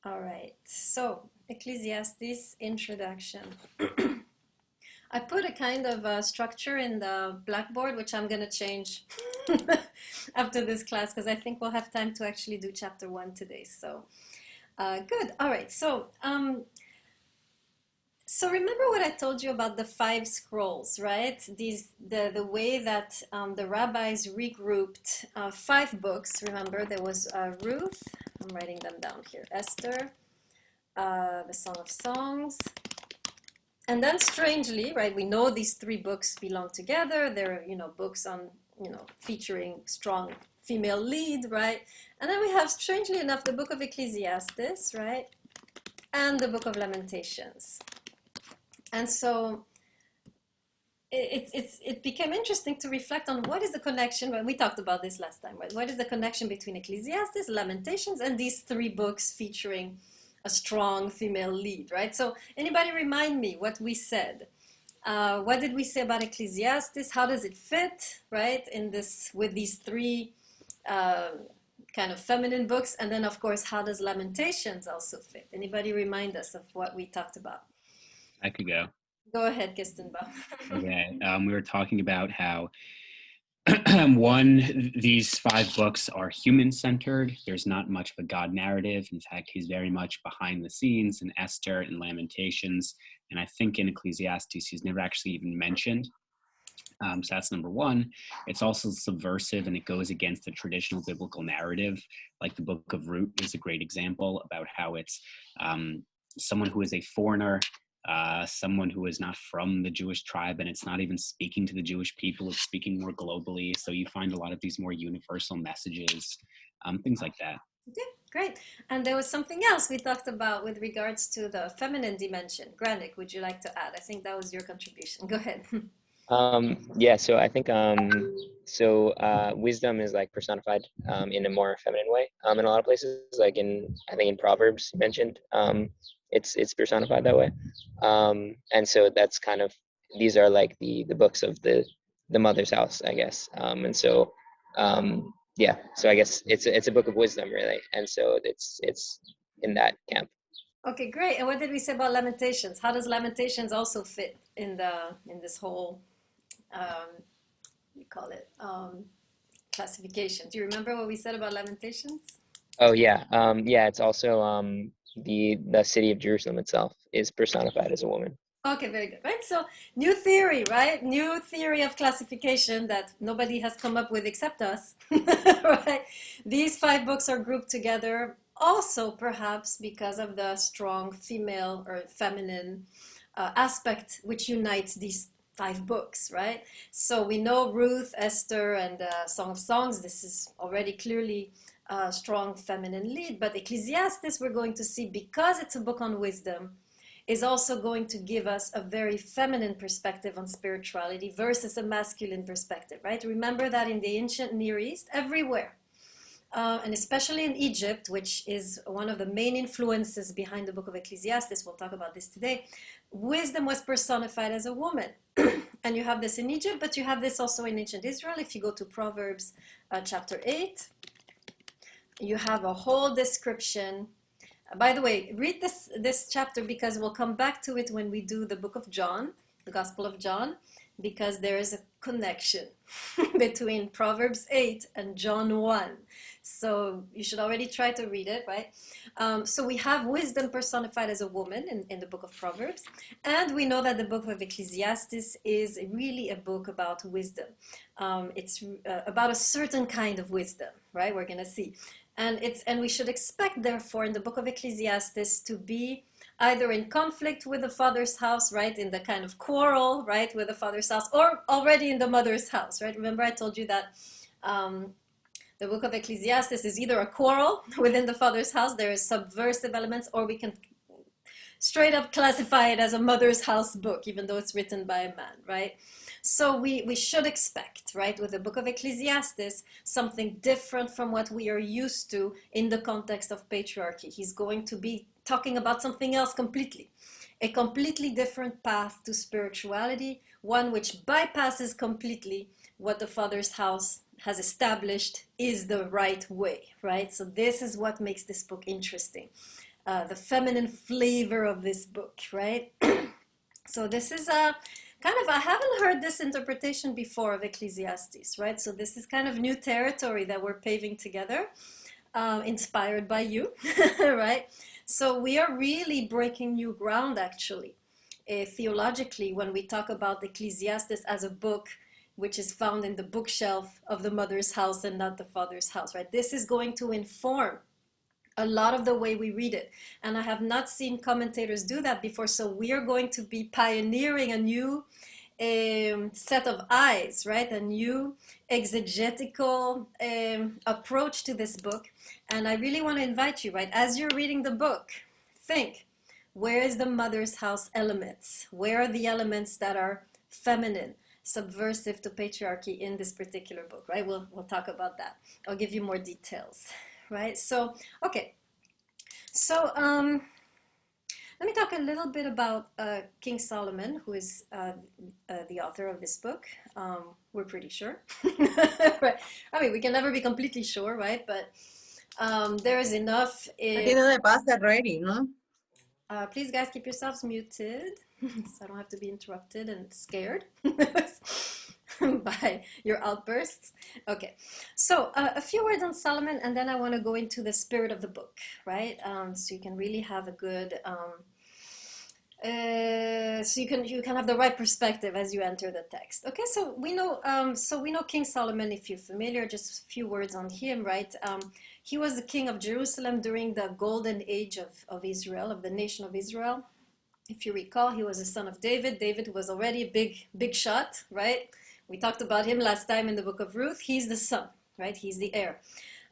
All right. So, Ecclesiastes introduction. I put a kind of structure in the blackboard, which I'm going to change after this class because I think we'll have time to actually do chapter 1 today. So, good. All right. So remember what I told you about the five scrolls, right? The way that the rabbis regrouped five books. Remember, there was Ruth. I'm writing them down here. Esther, the Song of Songs, and then strangely, right? We know these three books belong together. They're books on featuring strong female lead, right? And then we have, strangely enough, the book of Ecclesiastes, right, and the book of Lamentations. And so it became interesting to reflect on what is the connection. Well, we talked about this last time, right? What is the connection between Ecclesiastes, Lamentations, and these three books featuring a strong female lead, right? So anybody remind me what we said? What did we say about Ecclesiastes? How does it fit, right, in this with these three kind of feminine books? And then, of course, how does Lamentations also fit? Anybody remind us of what we talked about? I could go. Go ahead, Kirstenbaum. Okay. We were talking about how these five books are human-centered. There's not much of a God narrative. In fact, he's very much behind the scenes in Esther and Lamentations. And I think in Ecclesiastes, he's never actually even mentioned. So that's number one. It's also subversive and it goes against the traditional biblical narrative. Like the book of Ruth is a great example about how it's someone who is a foreigner, someone who is not from the Jewish tribe, and it's not even speaking to the Jewish people, it's speaking more globally. So you find a lot of these more universal messages, things like that. Okay, great. And there was something else we talked about with regards to the feminine dimension. Granik, would you like to add? I think that was your contribution. Go ahead. Yeah, so I think wisdom is like personified in a more feminine way. In a lot of places, like I think in Proverbs you mentioned, it's personified that way. And so that's kind of, these are like the books of the mother's house, I guess. Yeah, so I guess it's a book of wisdom really, and so it's in that camp. Okay, great. And what did we say about Lamentations? How does Lamentations also fit in this whole we call it classification? Do you remember what we said about Lamentations? Oh yeah, yeah. It's also the city of Jerusalem itself is personified as a woman. Okay, very good. Right. So new theory, right? New theory of classification that nobody has come up with except us. Right? These five books are grouped together also perhaps because of the strong female or feminine aspect which unites these five books, right? So we know Ruth, Esther, and Song of Songs. This is already clearly a strong feminine lead. But Ecclesiastes, we're going to see, because it's a book on wisdom, is also going to give us a very feminine perspective on spirituality versus a masculine perspective, right? Remember that in the ancient Near East, everywhere, and especially in Egypt, which is one of the main influences behind the book of Ecclesiastes, we'll talk about this today, wisdom was personified as a woman. And you have this in Egypt, but you have this also in ancient Israel. If you go to Proverbs chapter 8, you have a whole description. By the way, read this chapter because we'll come back to it when we do the book of John, the Gospel of John, because there is a connection between Proverbs 8 and John 1. So you should already try to read it, right? So we have wisdom personified as a woman in the book of Proverbs. And we know that the book of Ecclesiastes is really a book about wisdom. It's about a certain kind of wisdom, right? We're going to see. And we should expect, therefore, in the book of Ecclesiastes to be either in conflict with the father's house, right, in the kind of quarrel, right, with the father's house, or already in the mother's house, right? Remember I told you that the book of Ecclesiastes is either a quarrel within the father's house, there is subversive elements, or we can straight up classify it as a mother's house book, even though it's written by a man, right? So we should expect, right, with the book of Ecclesiastes, something different from what we are used to in the context of patriarchy. He's going to be talking about something else completely, a completely different path to spirituality, one which bypasses completely what the Father's house has established is the right way, right? So this is what makes this book interesting. the feminine flavor of this book, right? So this is a kind of, I haven't heard this interpretation before of Ecclesiastes, right? So this is kind of new territory that we're paving together, inspired by you, right? So we are really breaking new ground, actually, theologically, when we talk about Ecclesiastes as a book which is found in the bookshelf of the mother's house and not the father's house, right? This is going to inform a lot of the way we read it. And I have not seen commentators do that before. So we are going to be pioneering a new set of eyes, right? A new exegetical approach to this book. And I really want to invite you, right? As you're reading the book, think, where is the mother's house elements? Where are the elements that are feminine, subversive to patriarchy in this particular book, right? We'll talk about that. I'll give you more details, right? So, okay. So, let me talk a little bit about King Solomon, who is the author of this book. We're pretty sure. Right. I mean, we can never be completely sure, right? But there is enough. Aquí no le pasa already, no? Please, guys, keep yourselves muted so I don't have to be interrupted and scared by your outbursts. Okay, so a few words on Solomon, and then I want to go into the spirit of the book, right? So you can really have a good, so you can have the right perspective as you enter the text. Okay, so we know King Solomon. If you're familiar, just a few words on him, right? He was the king of Jerusalem during the golden age of Israel, of the nation of Israel. If you recall, he was the son of David. David was already a big shot, right? We talked about him last time in the book of Ruth. He's the son, right? He's the heir.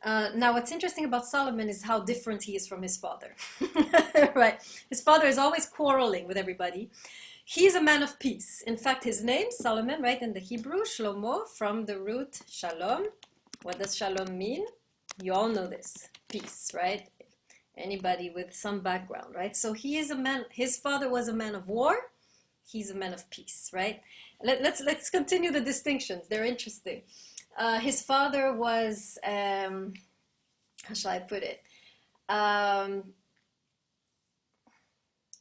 Now, what's interesting about Solomon is how different he is from his father, right? His father is always quarreling with everybody. He's a man of peace. In fact, his name, Solomon, right, in the Hebrew, Shlomo, from the root shalom. What does shalom mean? You all know this, peace, right? Anybody with some background, right? So he is a man, his father was a man of war. He's a man of peace, right? Let's continue the distinctions. They're interesting. His father was, how shall I put it? Yeah,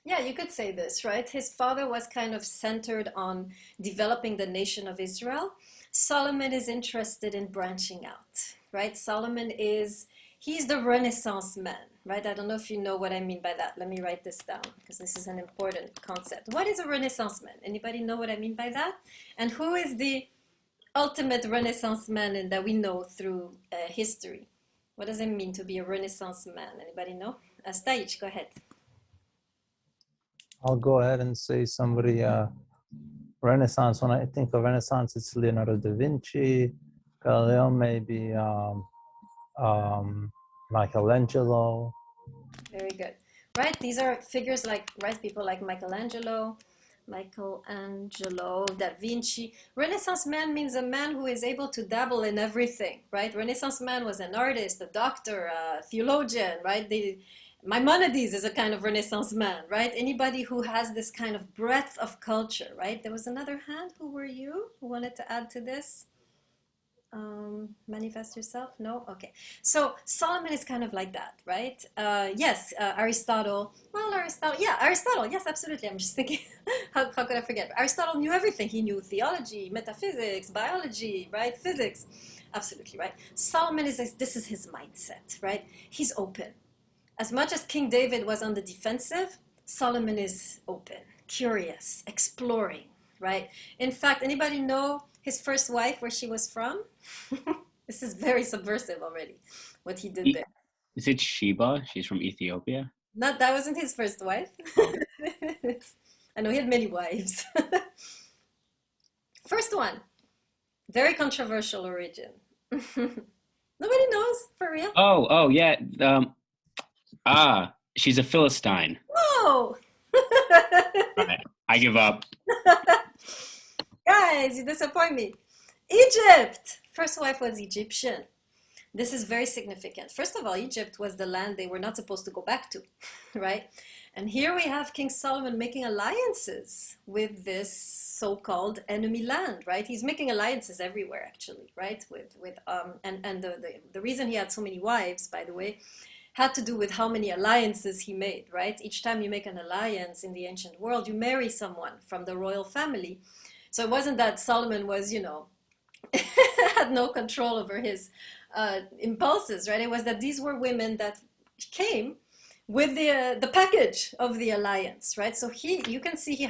you could say this, right? His father was kind of centered on developing the nation of Israel. Solomon is interested in branching out, right? He's the Renaissance man, right? I don't know if you know what I mean by that. Let me write this down because this is an important concept. What is a Renaissance man? Anybody know what I mean by that? And who is the ultimate Renaissance man and that we know through history? What does it mean to be a Renaissance man? Anybody know? Stage, go ahead. I'll go ahead and say somebody, Renaissance. When I think of Renaissance, it's Leonardo da Vinci, Galileo, maybe Michelangelo. Very good. Right, these are figures like, right, people like Michelangelo, Da Vinci. Renaissance man means a man who is able to dabble in everything, right? Renaissance man was an artist, a doctor, a theologian, right? Maimonides is a kind of Renaissance man, right? Anybody who has this kind of breadth of culture, right? There was another hand. Who were you? Who wanted to add to this? Manifest yourself? No? Okay. So Solomon is kind of like that, right? Yes, Aristotle. Well, Aristotle. Yes, absolutely. I'm just thinking, how could I forget? Aristotle knew everything. He knew theology, metaphysics, biology, right? Physics. Absolutely, right? Solomon this is his mindset, right? He's open. As much as King David was on the defensive, Solomon is open, curious, exploring, right? In fact, anybody know his first wife, where she was from? This is very subversive already, what he did there. Is it Sheba? She's from Ethiopia. That wasn't his first wife. I know he had many wives. First one, very controversial origin. Nobody knows, for real? Oh, yeah. She's a Philistine. No! Right, I give up. Guys, you disappoint me. Egypt! First wife was Egyptian. This is very significant. First of all, Egypt was the land they were not supposed to go back to, right? And here we have King Solomon making alliances with this so-called enemy land, right? He's making alliances everywhere, actually, right? And the reason he had so many wives, by the way, had to do with how many alliances he made, right? Each time you make an alliance in the ancient world, you marry someone from the royal family. So it wasn't that Solomon was, had no control over his impulses, right? It was that these were women that came with the package of the alliance, right? So you can see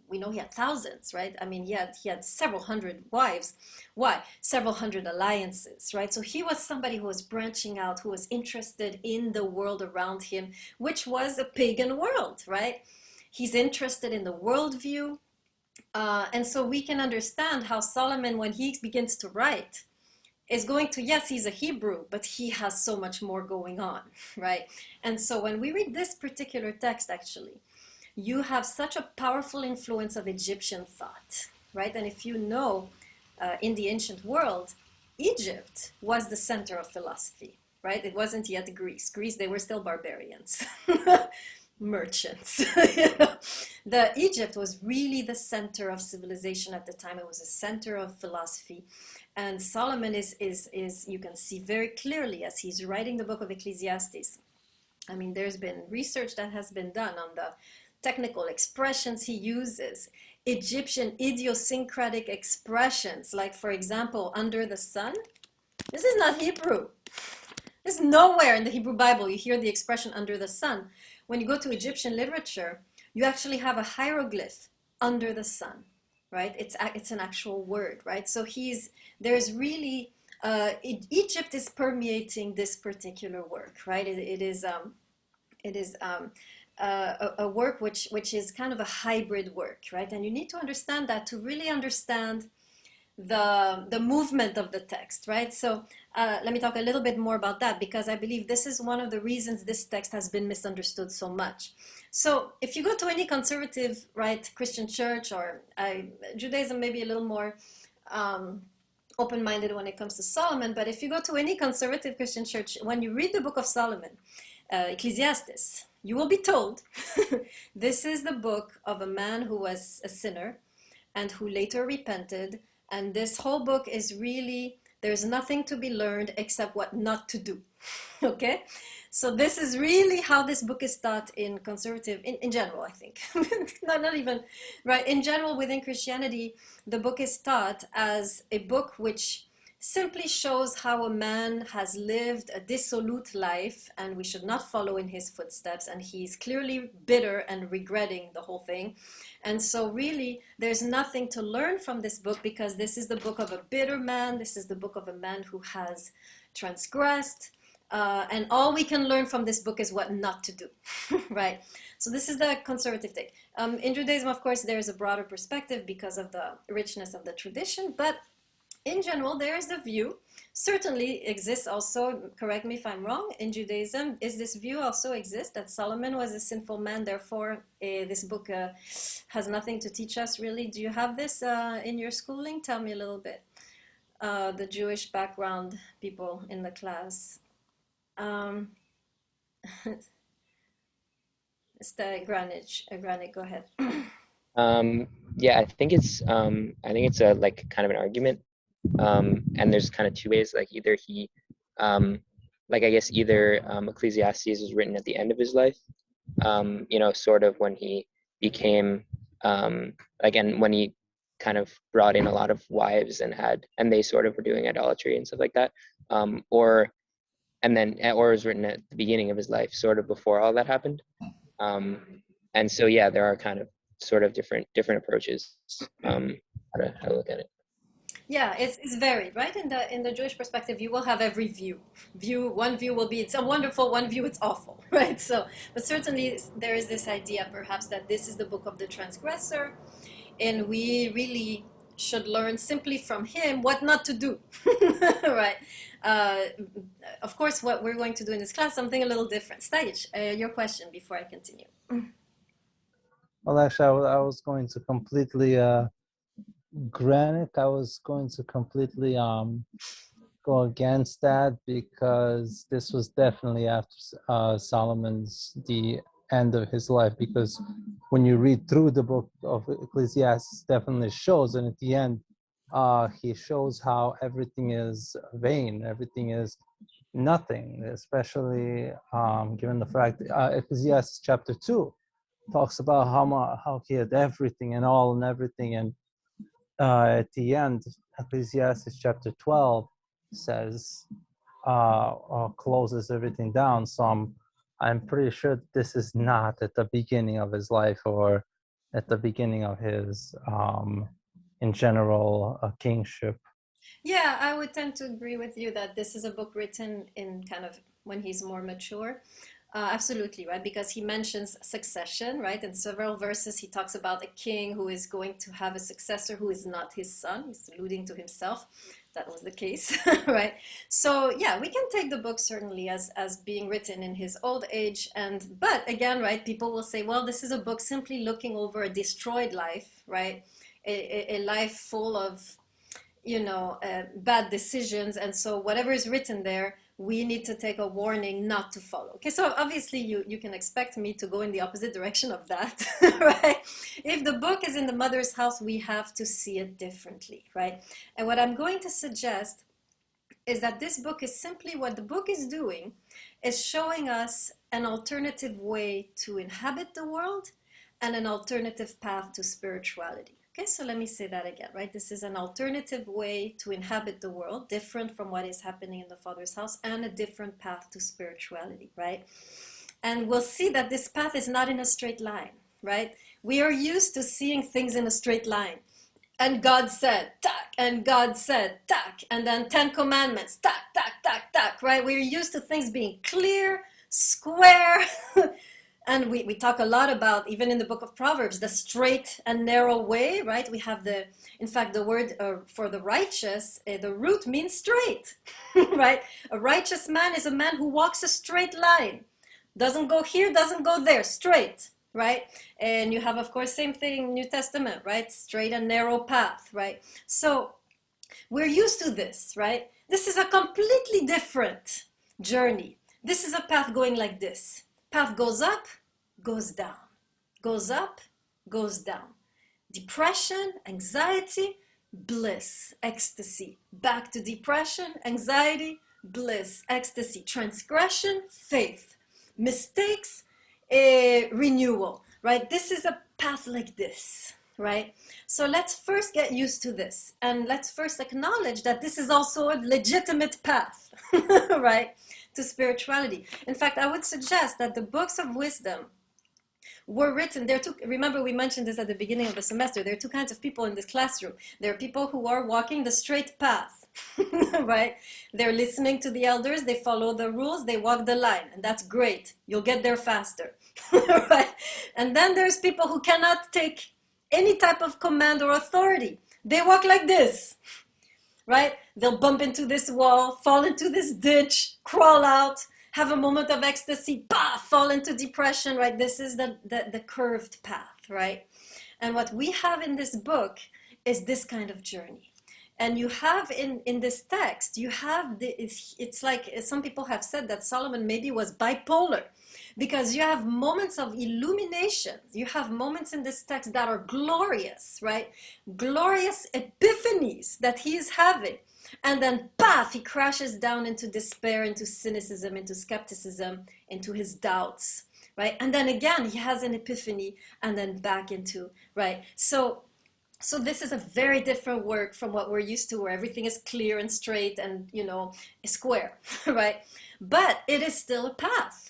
we know he had thousands, right? I mean, he had several hundred wives. Why? Several hundred alliances, right? So he was somebody who was branching out, who was interested in the world around him, which was a pagan world, right? He's interested in the worldview. And so we can understand how Solomon, when he begins to write, is going to, yes, he's a Hebrew, but he has so much more going on, right? And so when we read this particular text, actually, you have such a powerful influence of Egyptian thought, right? And if you know, in the ancient world, Egypt was the center of philosophy, right? It wasn't yet Greece. Greece, they were still barbarians. Merchants. The Egypt was really the center of civilization at the time. It was a center of philosophy. And Solomon is you can see very clearly as he's writing the book of Ecclesiastes. I mean, there's been research that has been done on the technical expressions he uses, Egyptian idiosyncratic expressions, like, for example, under the sun. This is not Hebrew. There's nowhere in the Hebrew Bible you hear the expression under the sun. When you go to Egyptian literature, you actually have a hieroglyph under the sun, right? It's an actual word, right? So there's really, Egypt is permeating this particular work, right? It is a work which is kind of a hybrid work, right? And you need to understand that to really understand the movement of the text, right? So let me talk a little bit more about that, because I believe this is one of the reasons this text has been misunderstood so much. So if you go to any conservative, right, Christian church, or Judaism may be a little more open-minded when it comes to Solomon, but if you go to any conservative Christian church, when you read the book of Solomon, Ecclesiastes, you will be told this is the book of a man who was a sinner and who later repented. And this whole book is really, there's nothing to be learned except what not to do. Okay? So this is really how this book is taught in conservative, in general, I think. not even, right? In general, within Christianity, the book is taught as a book which simply shows how a man has lived a dissolute life and we should not follow in his footsteps, and he's clearly bitter and regretting the whole thing. And so really there's nothing to learn from this book, because this is the book of a bitter man. This is the book of a man who has transgressed, and all we can learn from this book is what not to do. Right? So this is the conservative take. In Judaism, of course, there's a broader perspective because of the richness of the tradition, but in general, there is the view, certainly exists also, correct me if I'm wrong, in Judaism, is this view also exists that Solomon was a sinful man, therefore this book has nothing to teach us, really? Do you have this in your schooling? Tell me a little bit. The Jewish background people in the class. Granich, go ahead. Yeah, I think it's a like kind of an argument. And there's kind of two ways, like either he like I guess either Ecclesiastes was written at the end of his life, sort of when he became and when he kind of brought in a lot of wives and they sort of were doing idolatry and stuff like that, or it was written at the beginning of his life, sort of before all that happened. And so yeah, there are kind of sort of different approaches how to look at it. Yeah, it's varied, right? In the Jewish perspective, you will have every view. One view will be it's a wonderful, one view it's awful, right? So, but certainly there is this idea, perhaps, that this is the book of the transgressor, and we really should learn simply from him what not to do, right? Of course, what we're going to do in this class, something a little different. Stage, your question before I continue. Well, actually, I was going to completely Granick, I was going to completely go against that, because this was definitely after the end of his life, because when you read through the book of Ecclesiastes, definitely shows, and at the end he shows how everything is vain, everything is nothing, especially given the fact Ecclesiastes chapter 2 talks about how he had everything and all and everything, and at the end, Ecclesiastes chapter 12 says closes everything down. So I'm pretty sure this is not at the beginning of his life or at the beginning of his in general kingship. Yeah, I would tend to agree with you that this is a book written in kind of when he's more mature. Absolutely, right? Because he mentions succession, right? In several verses, he talks about a king who is going to have a successor who is not his son. He's alluding to himself. That was the case, right? So yeah, we can take the book certainly as being written in his old age. But again, right, people will say, well, this is a book simply looking over a destroyed life, right? A life full of bad decisions, and so whatever is written there, we need to take a warning not to follow. Okay, so obviously you can expect me to go in the opposite direction of that, right? If the book is in the mother's house, we have to see it differently, right? And what I'm going to suggest is that this book is simply, what the book is doing is showing us an alternative way to inhabit the world and an alternative path to spirituality. Okay, so let me say that again, right? This is an alternative way to inhabit the world, different from what is happening in the Father's house, and a different path to spirituality, right? And we'll see that this path is not in a straight line, right? We are used to seeing things in a straight line. And God said, tack, and God said, tack, and then 10 commandments, tack, tack, tack, tack, right? We're used to things being clear, square, and we talk a lot about, even in the book of Proverbs, the straight and narrow way, right? We have in fact, the word for the righteous, the root means straight, right? A righteous man is a man who walks a straight line. Doesn't go here, doesn't go there, straight, right? And you have, of course, same thing, New Testament, right? Straight and narrow path, right? So we're used to this, right? This is a completely different journey. This is a path going like this. Path goes up, goes down, goes up, goes down. Depression, anxiety, bliss, ecstasy. Back to depression, anxiety, bliss, ecstasy. Transgression, faith. Mistakes, renewal, right? This is a path like this, right? So let's first get used to this, and let's first acknowledge that this is also a legitimate path, right, to spirituality. In fact, I would suggest that the books of wisdom were written. Remember, we mentioned this at the beginning of the semester. There are two kinds of people in this classroom. There are people who are walking the straight path, right? They're listening to the elders, they follow the rules, they walk the line, and that's great. You'll get there faster, right? And then there's people who cannot take any type of command or authority. They walk like this, right? They'll bump into this wall, fall into this ditch, crawl out, have a moment of ecstasy, fall into depression, right? This is the curved path, right? And what we have in this book is this kind of journey. And you have in this text, you have, it's like some people have said that Solomon maybe was bipolar, because you have moments of illumination. You have moments in this text that are glorious, right? Glorious epiphanies that he is having. And then, he crashes down into despair, into cynicism, into skepticism, into his doubts, right? And then again, he has an epiphany, and then back into, right? So this is a very different work from what we're used to, where everything is clear and straight and, square, right? But it is still a path.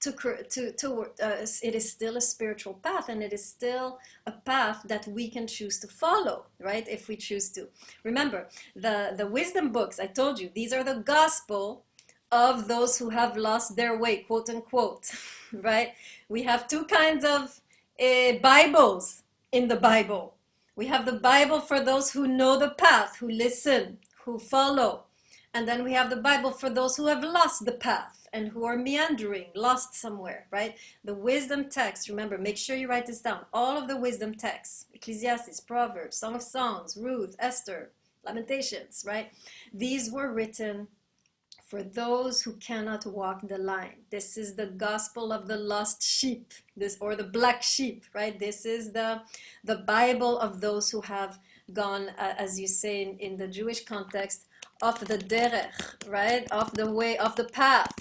It is still a spiritual path, and it is still a path that we can choose to follow, right? If we choose to. Remember, the wisdom books, I told you, these are the gospel of those who have lost their way, quote unquote, right? We have two kinds of Bibles in the Bible. We have the Bible for those who know the path, who listen, who follow. And then we have the Bible for those who have lost the path and who are meandering, lost somewhere, right? The wisdom text, remember, make sure you write this down. All of the wisdom texts, Ecclesiastes, Proverbs, Song of Songs, Ruth, Esther, Lamentations, right? These were written for those who cannot walk the line. This is the gospel of the lost sheep, or the black sheep, right? This is the Bible of those who have gone, as you say in the Jewish context, off the derech, right? Off the way, off the path.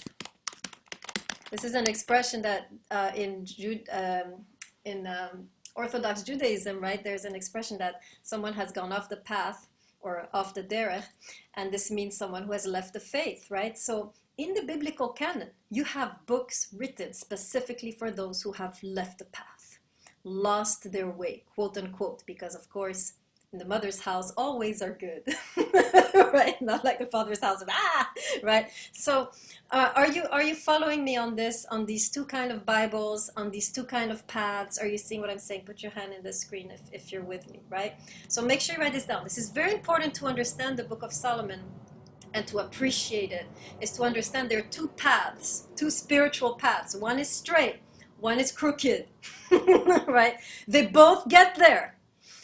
This is an expression that in Orthodox Judaism, right? There's an expression that someone has gone off the path or off the derech, and this means someone who has left the faith, right? So in the biblical canon, you have books written specifically for those who have left the path, lost their way, quote unquote, because of course, in the mother's house, all ways are good, right? Not like the father's house, right? So, are you following me on this, on these two kind of Bibles, on these two kind of paths? Are you seeing what I'm saying? Put your hand in the screen if you're with me, right? So make sure you write this down. This is very important to understand the Book of Solomon and to appreciate it, is to understand there are two paths, two spiritual paths. One is straight, one is crooked, right? They both get there.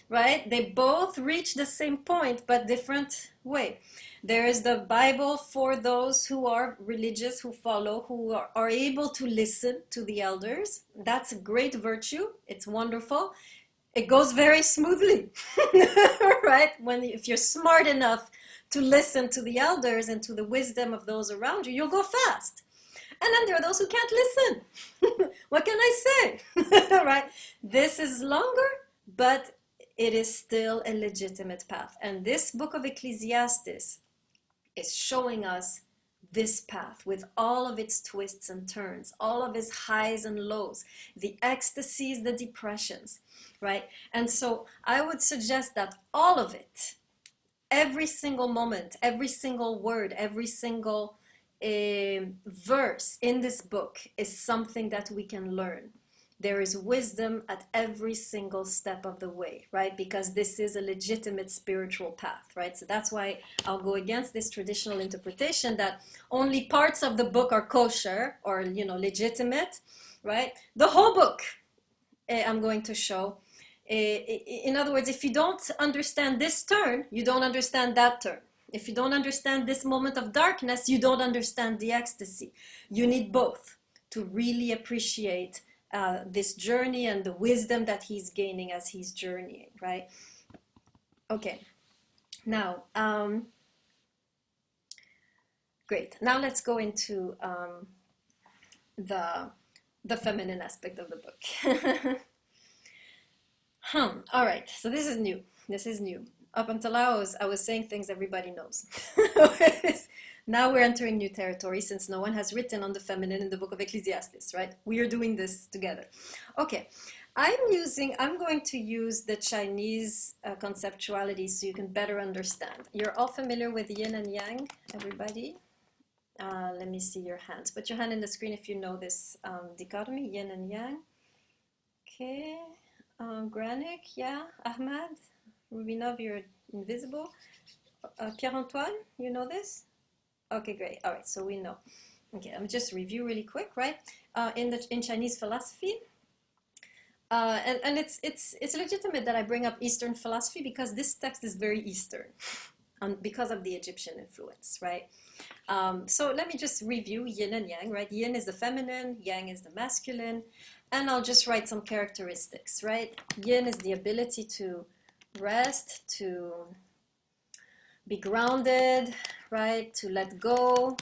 Right? They both reach the same point, but different way. There is the Bible for those who are religious, who follow, who are able to listen to the elders. That's a great virtue. It's wonderful. It goes very smoothly, right? If you're smart enough to listen to the elders and to the wisdom of those around you, you'll go fast. And then there are those who can't listen. What can I say? Right? This is longer, but it is still a legitimate path. And this book of Ecclesiastes is showing us this path with all of its twists and turns, all of its highs and lows, the ecstasies, the depressions, right? And so I would suggest that all of it, every single moment, every single word, every single verse in this book is something that we can learn. There is wisdom at every single step of the way, right? Because this is a legitimate spiritual path, right? So that's why I'll go against this traditional interpretation that only parts of the book are kosher or, legitimate, right? The whole book, I'm going to show. In other words, if you don't understand this turn, you don't understand that turn. If you don't understand this moment of darkness, you don't understand the ecstasy. You need both to really appreciate this journey and the wisdom that he's gaining as he's journeying, right? Okay, now, great. Now let's go into the feminine aspect of the book. All right, so this is new. This is new. Up until I was saying things everybody knows. Now we're entering new territory since no one has written on the feminine in the book of Ecclesiastes, right? We are doing this together. Okay, I'm going to use the Chinese conceptuality so you can better understand. You're all familiar with Yin and Yang, everybody? Let me see your hands. Put your hand in the screen if you know this dichotomy, Yin and Yang. Okay, Granik, yeah, Ahmad, Rubinov, you're invisible. Pierre-Antoine, you know this? Okay, great. All right, so we know. Okay, I'm just review really quick, right? In Chinese philosophy, and it's legitimate that I bring up Eastern philosophy because this text is very Eastern, because of the Egyptian influence, right? So let me just review Yin and Yang, right? Yin is the feminine, Yang is the masculine, and I'll just write some characteristics, right? Yin is the ability to rest, to be grounded, right? To let go,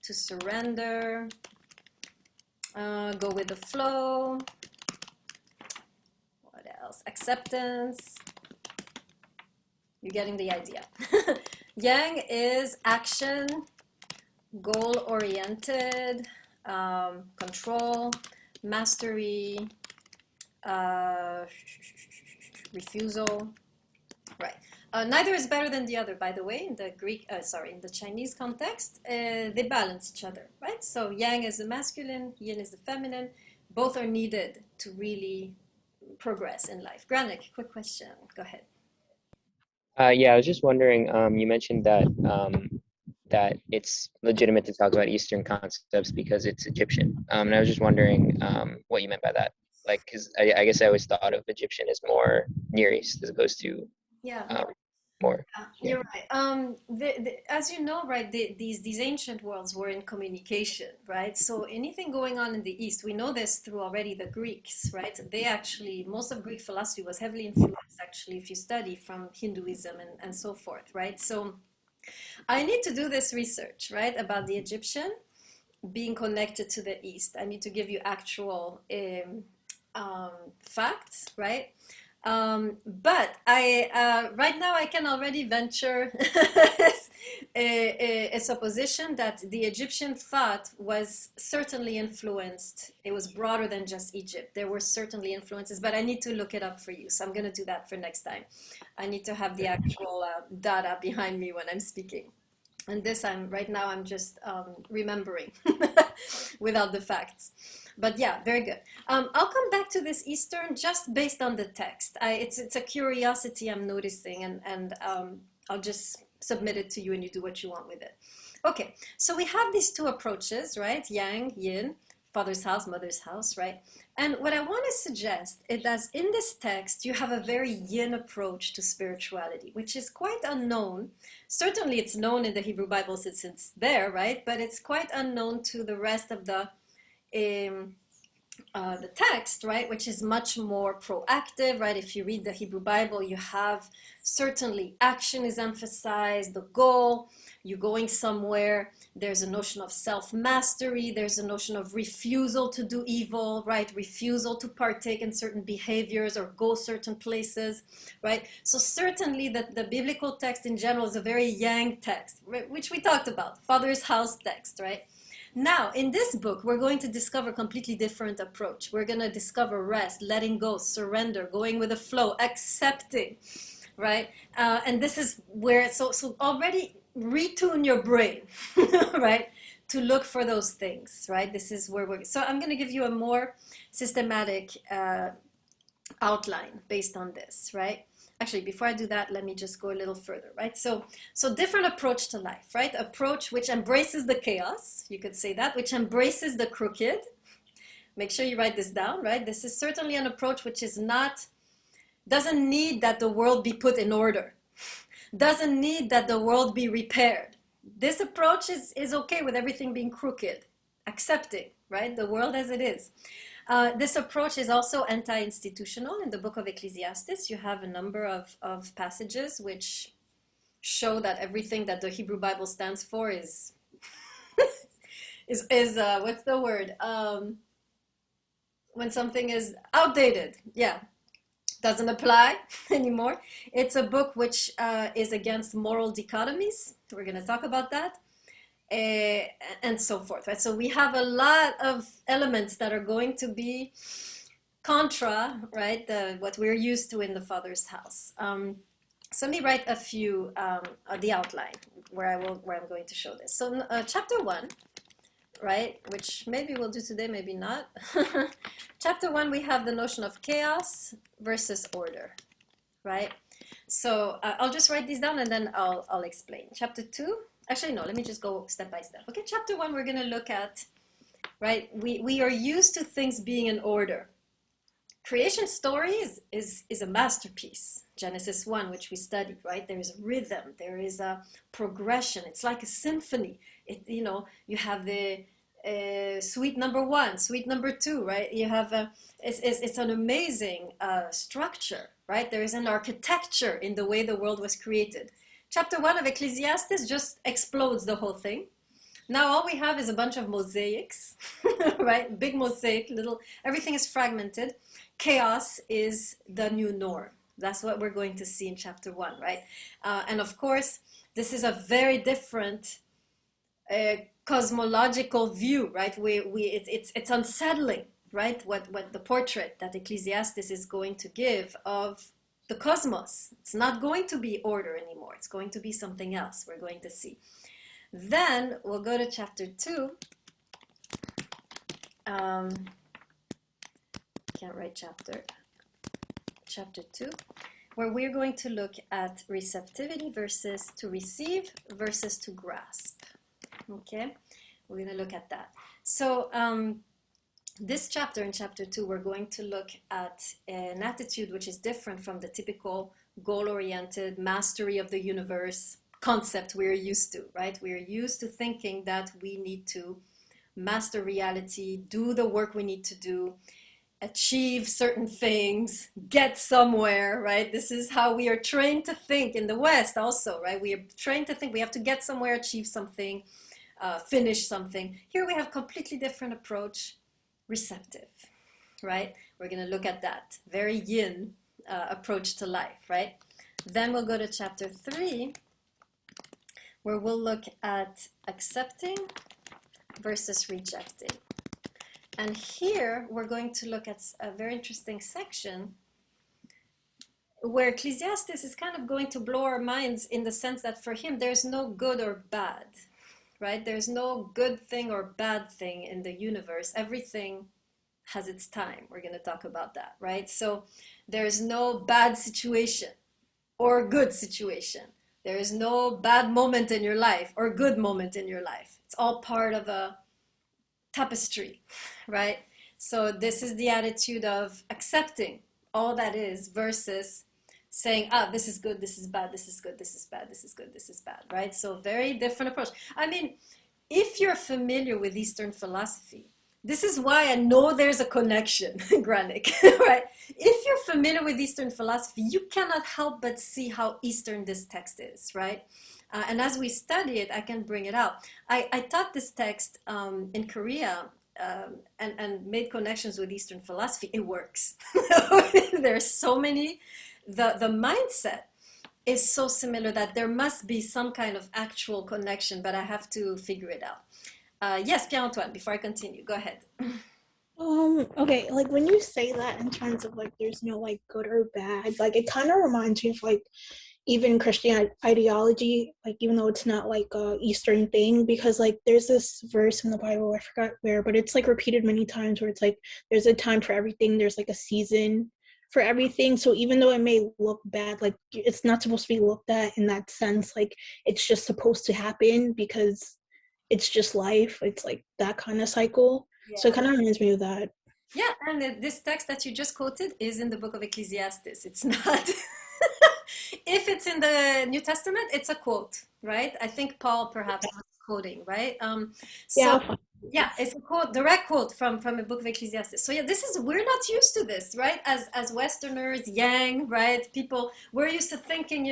to surrender, go with the flow. What else? Acceptance. You're getting the idea. Yang is action, goal-oriented, control, mastery, refusal, right? Neither is better than the other, by the way. In the Chinese context, they balance each other, right? So Yang is the masculine, Yin is the feminine. Both are needed to really progress in life. Granik, quick question. Go ahead. Yeah, I was just wondering, you mentioned that that it's legitimate to talk about Eastern concepts because it's Egyptian. And I was just wondering what you meant by that. Like, because I guess I always thought of Egyptian as more Near East as opposed to more. You're right. As you know, right, these ancient worlds were in communication, right? So anything going on in the East, we know this through already the Greeks, right? They actually, most of Greek philosophy was heavily influenced, actually, if you study from Hinduism and so forth, right? So I need to do this research, right, about the Egyptian being connected to the East. I need to give you actual facts, right? But right now I can already venture a supposition that the Egyptian thought was certainly influenced. It was broader than just Egypt. There were certainly influences, but I need to look it up for you. So I'm going to do that for next time. I need to have the actual data behind me when I'm speaking. And this right now I'm just remembering without the facts. But yeah, very good. I'll come back to this Eastern just based on the text. It's a curiosity I'm noticing, and I'll just submit it to you and you do what you want with it. Okay, so we have these two approaches, right? Yang, Yin, father's house, mother's house, right? And what I want to suggest is that in this text, you have a very Yin approach to spirituality, which is quite unknown. Certainly it's known in the Hebrew Bible since it's there, right? But it's quite unknown to the rest of the text, right, which is much more proactive, right? If you read the Hebrew Bible, you have certainly action is emphasized, the goal, you're going somewhere. There's a notion of self-mastery. There's a notion of refusal to do evil, right? Refusal to partake in certain behaviors or go certain places, right? So certainly the biblical text in general is a very Yang text, which we talked about, father's house text, right? Now, in this book, we're going to discover a completely different approach. We're going to discover rest, letting go, surrender, going with the flow, accepting, right? And this is where, so already retune your brain, right? To look for those things, right? This is where so I'm going to give you a more systematic outline based on this, right? Actually, before I do that, let me just go a little further, right? So different approach to life, right? Approach which embraces the chaos, you could say that, which embraces the crooked. Make sure you write this down, right? This is certainly an approach which doesn't need that the world be put in order, doesn't need that the world be repaired. This approach is okay with everything being crooked, accepting, right? The world as it is. This approach is also anti-institutional. In the book of Ecclesiastes, you have a number of passages which show that everything that the Hebrew Bible stands for is what's the word? When something is outdated, yeah, doesn't apply anymore. It's a book which is against moral dichotomies. We're going to talk about that. And so forth, right? So we have a lot of elements that are going to be contra, right? What we're used to in the Father's house. So let me write a few, the outline where I'm going to show this. So chapter 1, right? Which maybe we'll do today, maybe not. Chapter 1, we have the notion of chaos versus order, right? So I'll just write these down and then I'll explain. Chapter 2. Actually, no, let me just go step by step. Okay, chapter 1, we're going to look at, right, we are used to things being in order. Creation story is a masterpiece. Genesis 1, which we studied, right? There is rhythm, there is a progression. It's like a symphony. You have the suite number 1, suite number 2, right? You have, it's an amazing structure, right? There is an architecture in the way the world was created. Chapter 1 of Ecclesiastes just explodes the whole thing. Now all we have is a bunch of mosaics, right? Big mosaic, everything is fragmented. Chaos is the new norm. That's what we're going to see in chapter 1, right? And of course, this is a very different cosmological view, right? It's unsettling, right? What the portrait that Ecclesiastes is going to give of the cosmos. It's not going to be order anymore. It's going to be something else. We're going to see. Then we'll go to chapter 2. Can't write chapter. Chapter 2, where we're going to look at receptivity versus to receive versus to grasp. Okay, we're going to look at that. So this chapter, in chapter 2, we're going to look at an attitude which is different from the typical goal-oriented mastery of the universe concept we're used to, right? We're used to thinking that we need to master reality, do the work we need to do, achieve certain things, get somewhere, right? This is how we are trained to think in the West also, right? We are trained to think we have to get somewhere, achieve something, finish something. Here we have completely different approach, receptive, right? We're going to look at that very yin approach to life, right? Then we'll go to chapter 3, where we'll look at accepting versus rejecting. And here we're going to look at a very interesting section where Ecclesiastes is kind of going to blow our minds in the sense that for him there's no good or bad, right? There's no good thing or bad thing in the universe. Everything has its time. We're going to talk about that, right? So there's no bad situation or good situation. There is no bad moment in your life or good moment in your life. It's all part of a tapestry, right? So this is the attitude of accepting all that is versus saying, this is good, this is bad, this is good, this is bad, this is good, this is bad, right? So very different approach. I mean, if you're familiar with Eastern philosophy, this is why I know there's a connection, Granik, right? If you're familiar with Eastern philosophy, you cannot help but see how Eastern this text is, right? And as we study it, I can bring it out. I taught this text in Korea and made connections with Eastern philosophy. It works. There's so many, the mindset is so similar that there must be some kind of actual connection, but I have to figure it out. Yes, Pierre-Antoine, before I continue, go ahead. Okay, like when you say that in terms of like there's no like good or bad, like it kind of reminds me of like even Christian ideology, like even though it's not like a Eastern thing, because like there's this verse in the Bible, I forgot where, but it's like repeated many times where it's like there's a time for everything, there's like a season for everything. So even though it may look bad, like it's not supposed to be looked at in that sense, like it's just supposed to happen because it's just life. It's like that kind of cycle. Yeah. So it kind of reminds me of that. Yeah, and this text that you just quoted is in the book of Ecclesiastes. It's not. If it's in the New Testament, it's a quote, right? I think Paul perhaps was quoting, right? Yeah, it's a quote, direct quote from a book of Ecclesiastes. So yeah, we're not used to this, right? As Westerners, Yang, right? People, we're used to thinking,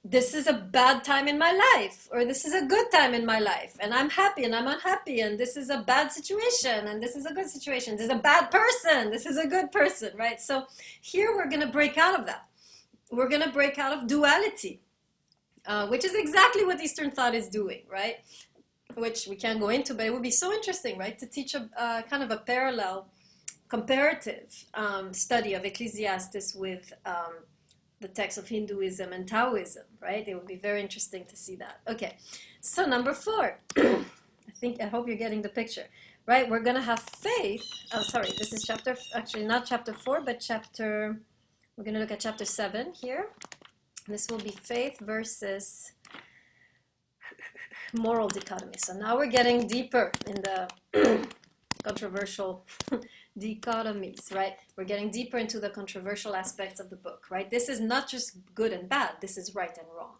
this is a bad time in my life, or this is a good time in my life, and I'm happy and I'm unhappy, and this is a bad situation, and this is a good situation. This is a bad person, this is a good person, right? So here we're going to break out of that. We're going to break out of duality, which is exactly what Eastern thought is doing, right? Which we can't go into, but it would be so interesting, right, to teach a kind of a parallel, comparative study of Ecclesiastes with the text of Hinduism and Taoism, right? It would be very interesting to see that. Okay, so number 4. I hope you're getting the picture, right? We're going to have faith. Oh, sorry, this is actually not chapter 4, but we're going to look at chapter 7 here. This will be faith versus moral dichotomy. So now we're getting deeper in the controversial dichotomies, right? We're getting deeper into the controversial aspects of the book, right? This is not just good and bad. This is right and wrong,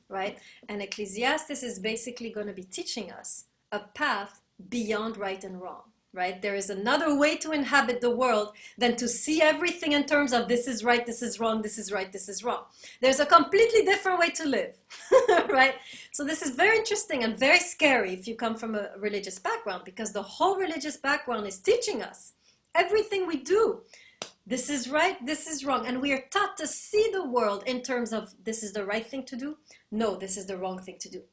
right? And Ecclesiastes is basically going to be teaching us a path beyond right and wrong, right? There is another way to inhabit the world than to see everything in terms of this is right, this is wrong, this is right, this is wrong. There's a completely different way to live, right? So this is very interesting and very scary if you come from a religious background, because the whole religious background is teaching us everything we do. This is right, this is wrong. And we are taught to see the world in terms of this is the right thing to do. No, this is the wrong thing to do.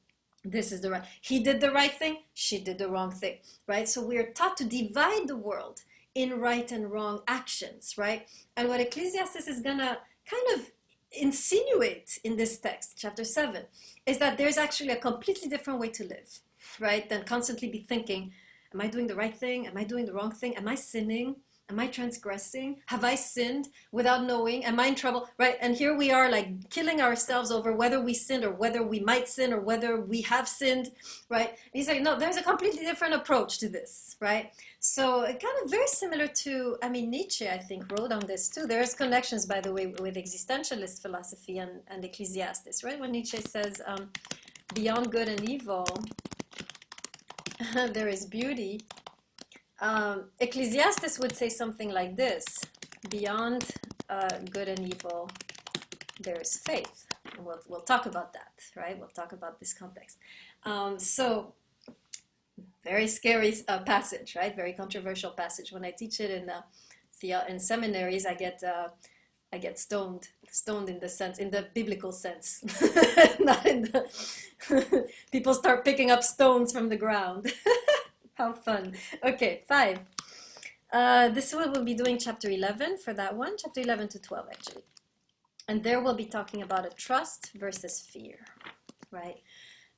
This is the right. He did the right thing. She did the wrong thing, right? So we are taught to divide the world in right and wrong actions, right? And what Ecclesiastes is going to kind of insinuate in this text, chapter 7, is that there's actually a completely different way to live, right? Than constantly be thinking, am I doing the right thing? Am I doing the wrong thing? Am I sinning? Am I transgressing? Have I sinned without knowing? Am I in trouble? Right? And here we are like killing ourselves over whether we sinned or whether we might sin or whether we have sinned, right? And he's like, no, there's a completely different approach to this, right? So it kind of very similar to, Nietzsche, I think, wrote on this too. There's connections, by the way, with existentialist philosophy and Ecclesiastes, right? When Nietzsche says, beyond good and evil, there is beauty. Ecclesiastes would say something like this: beyond good and evil, there is faith. And we'll talk about that, right? We'll talk about this context. So, very scary passage, right? Very controversial passage. When I teach it in seminaries, I get stoned in the sense, in the biblical sense, not in the people start picking up stones from the ground. How fun. Okay, 5. This one we'll be doing chapter 11 for that one, chapter 11 to 12 actually. And there we'll be talking about a trust versus fear, right?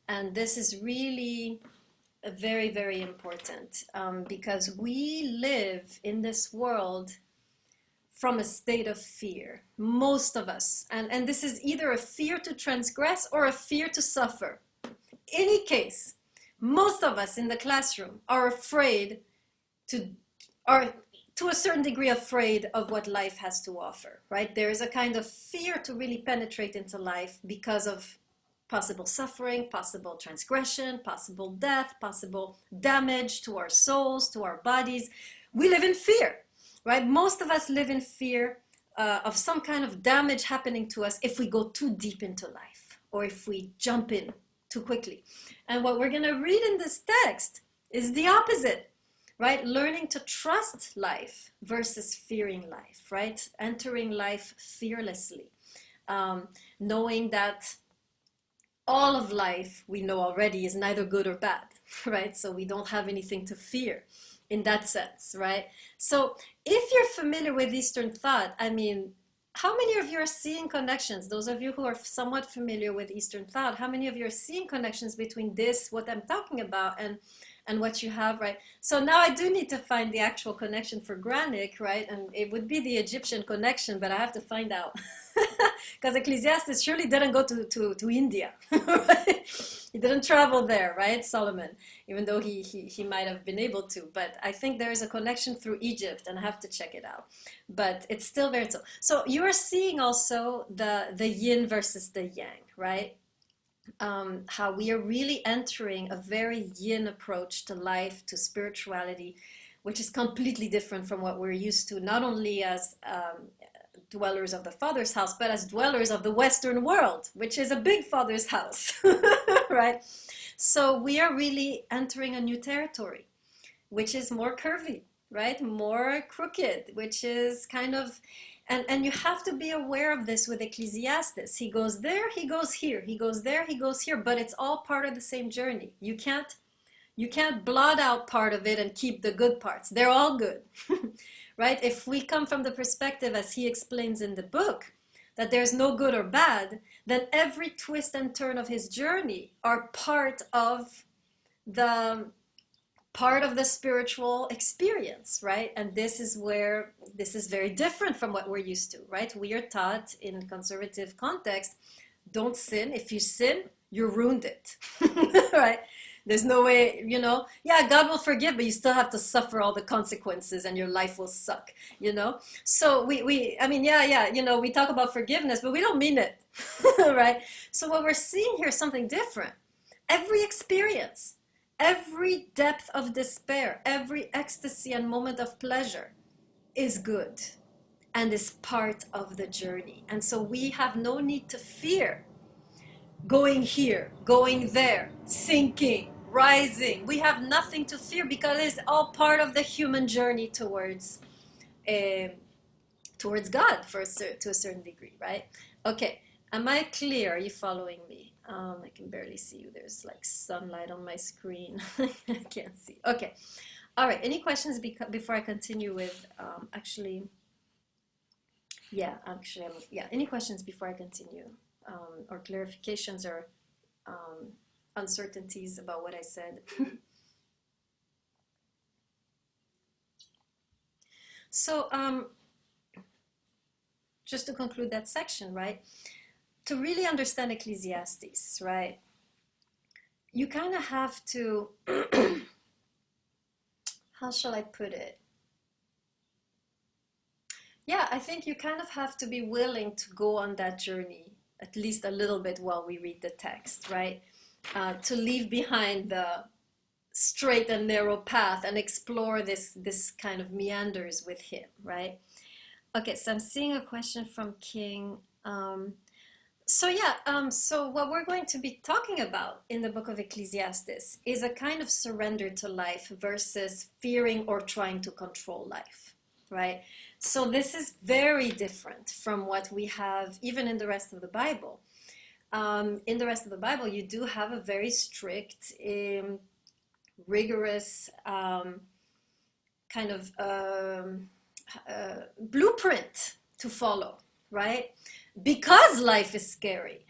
And this is really very, very important because we live in this world from a state of fear, most of us. And this is either a fear to transgress or a fear to suffer. Any case, most of us in the classroom are afraid are to a certain degree afraid of what life has to offer, right? There is a kind of fear to really penetrate into life because of possible suffering, possible transgression, possible death, possible damage to our souls, to our bodies. We live in fear, right? Most of us live in fear of some kind of damage happening to us if we go too deep into life or if we jump in too quickly. And what we're going to read in this text is the opposite, right? Learning to trust life versus fearing life, right? Entering life fearlessly, knowing that all of life we know already is neither good or bad, right? So we don't have anything to fear in that sense, right? So if you're familiar with Eastern thought, I mean, how many of you are seeing connections? Those of you who are somewhat familiar with Eastern thought, how many of you are seeing connections between this, what I'm talking about, and what you have, right? So now I do need to find the actual connection for Granic, right? And it would be the Egyptian connection, but I have to find out. Because Ecclesiastes surely didn't go to India, right? He didn't travel there, right, Solomon, even though he might have been able to. But I think there is a connection through Egypt, and I have to check it out. But it's still very so. So you are seeing also the yin versus the yang, right? How we are really entering a very yin approach to life, to spirituality, which is completely different from what we're used to, not only as dwellers of the Father's house, but as dwellers of the Western world, which is a big Father's house, right? So we are really entering a new territory, which is more curvy, right? More crooked, which is kind of, and you have to be aware of this with Ecclesiastes. He goes there, he goes here, he goes there, he goes here, but it's all part of the same journey. You can't blot out part of it and keep the good parts. They're all good, right? If we come from the perspective, as he explains in the book, that there's no good or bad, then every twist and turn of his journey are part of the spiritual experience, right? And this is where this is very different from what we're used to, right? We are taught in conservative context, don't sin. If you sin, you ruined it, right? There's no way, yeah, God will forgive, but you still have to suffer all the consequences and your life will suck, So we talk about forgiveness, but we don't mean it, right? So what we're seeing here is something different. Every experience, every depth of despair, every ecstasy and moment of pleasure is good and is part of the journey. And so we have no need to fear going here, going there, sinking, rising. We have nothing to fear because it's all part of the human journey towards God to a certain degree, right? Okay, am I clear? Are you following me? I can barely see you. There's like sunlight on my screen. I can't see. Okay. All right. Any questions before I continue with any questions before I continue or clarifications or uncertainties about what I said? So just to conclude that section, right? To really understand Ecclesiastes, right, you kind of have to, how shall I put it? Yeah, I think you kind of have to be willing to go on that journey, at least a little bit while we read the text, right? To leave behind the straight and narrow path and explore this kind of meanders with him, right? Okay, so I'm seeing a question from King. So what we're going to be talking about in the book of Ecclesiastes is a kind of surrender to life versus fearing or trying to control life, right? So this is very different from what we have even in the rest of the Bible. In the rest of the Bible, you do have a very strict, rigorous kind of blueprint to follow, right? Because life is scary,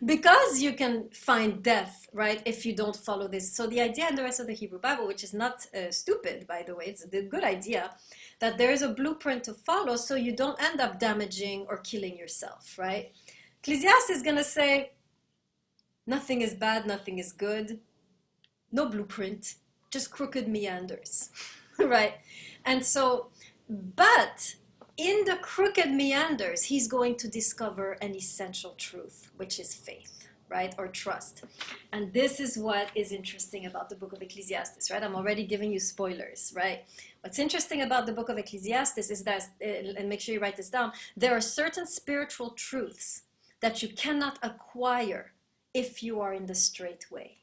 because you can find death, right, if you don't follow this. So the idea in the rest of the Hebrew Bible, which is not stupid, by the way, it's a good idea, that there is a blueprint to follow so you don't end up damaging or killing yourself, right? Ecclesiastes is going to say, nothing is bad, nothing is good, no blueprint, just crooked meanders, right? And so, but in the crooked meanders, he's going to discover an essential truth, which is faith, right? Or trust. And this is what is interesting about the book of Ecclesiastes, right? I'm already giving you spoilers, right? What's interesting about the book of Ecclesiastes is that, and make sure you write this down, there are certain spiritual truths that you cannot acquire if you are in the straight way,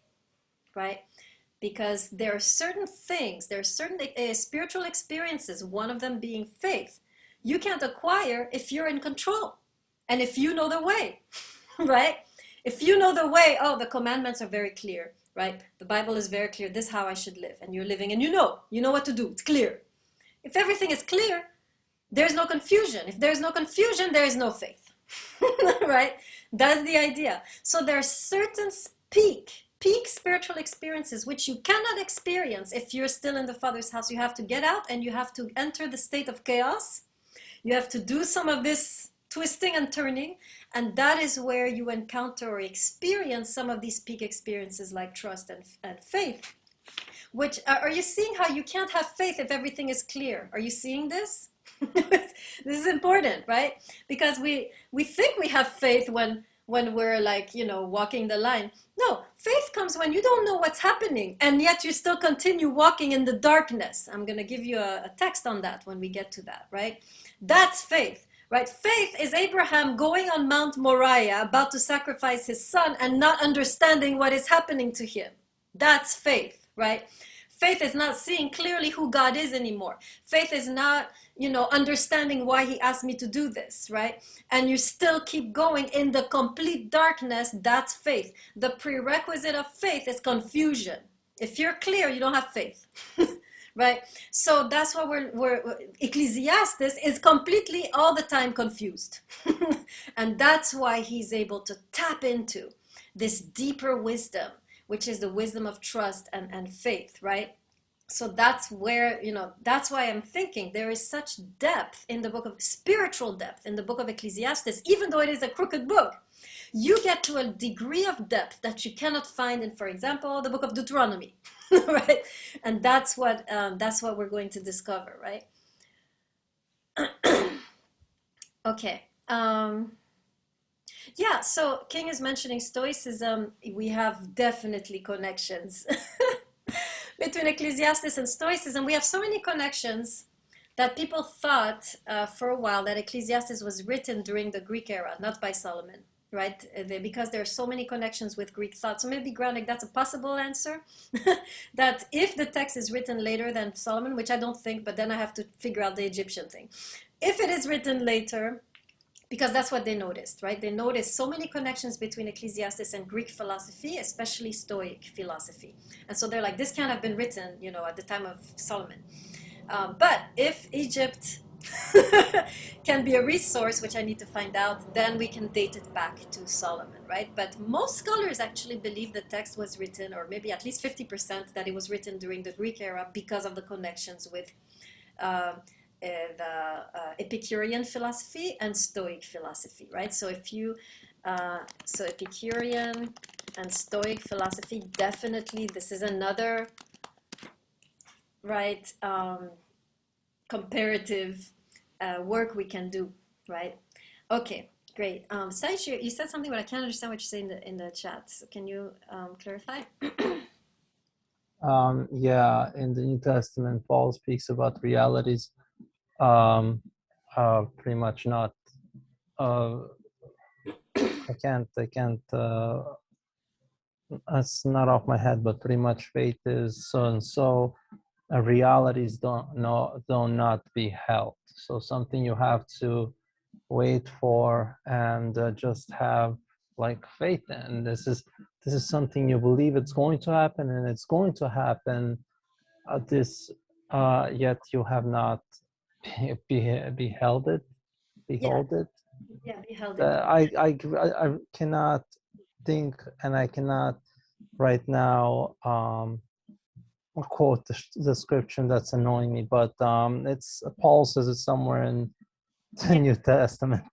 right? Because there are certain things, there are certain spiritual experiences, one of them being faith, you can't acquire if you're in control and if you know the way, right? If you know the way, oh, the commandments are very clear, right? The Bible is very clear, this is how I should live, and you're living and you know what to do, it's clear. If everything is clear, there's no confusion. If there's no confusion, there is no faith, right? That's the idea. So there are certain peak spiritual experiences which you cannot experience if you're still in the Father's house. You have to get out and you have to enter the state of chaos. You have to do some of this twisting and turning, and that is where you encounter or experience some of these peak experiences like trust and faith. Which, are you seeing how you can't have faith if everything is clear? Are you seeing this? This is important, right? Because we think we have faith when we're like, walking the line. No, faith comes when you don't know what's happening, and yet you still continue walking in the darkness. I'm going to give you a text on that when we get to that, right? That's faith, right? Faith is Abraham going on Mount Moriah, about to sacrifice his son and not understanding what is happening to him. That's faith, right? Faith is not seeing clearly who God is anymore. Faith is not, understanding why he asked me to do this, right? And you still keep going in the complete darkness. That's faith. The prerequisite of faith is confusion. If you're clear, you don't have faith, right? So that's why Ecclesiastes is completely all the time confused. And that's why he's able to tap into this deeper wisdom, which is the wisdom of trust and faith, right? So that's where, that's why I'm thinking there is such depth in the book of spiritual depth in the book of Ecclesiastes, even though it is a crooked book. You get to a degree of depth that you cannot find in, for example, the book of Deuteronomy, right? And that's what we're going to discover, right? Okay. Yeah, so King is mentioning Stoicism. We have definitely connections between Ecclesiastes and Stoicism. We have so many connections that people thought for a while that Ecclesiastes was written during the Greek era, not by Solomon, right? Because there are so many connections with Greek thought. So maybe, Granik, that's a possible answer, that if the text is written later than Solomon, which I don't think, but then I have to figure out the Egyptian thing. If it is written later, because that's what they noticed, right? They noticed so many connections between Ecclesiastes and Greek philosophy, especially Stoic philosophy. And so they're like, this can't have been written, at the time of Solomon. But if Egypt can be a resource, which I need to find out, then we can date it back to Solomon, right? But most scholars actually believe the text was written, or maybe at least 50%, that it was written during the Greek era because of the connections with the Epicurean philosophy and Stoic philosophy, right? So so Epicurean and Stoic philosophy, definitely this is another, right, comparative work we can do, right? Okay, great. Saichi, you said something, but I can't understand what you're saying in the chat. So can you clarify? Yeah, in the New Testament, Paul speaks about realities. Pretty much not. I can't. It's not off my head, but pretty much faith is so and so. Realities don't not be held. So something you have to wait for and just have like faith in. This is something you believe it's going to happen, and it's going to happen. Yet you have not beheld it. Yeah, Behold it. yeah, beheld it. I cannot think, and I cannot right now quote the description that's annoying me, but it's Paul says it somewhere in the Yeah, New Testament.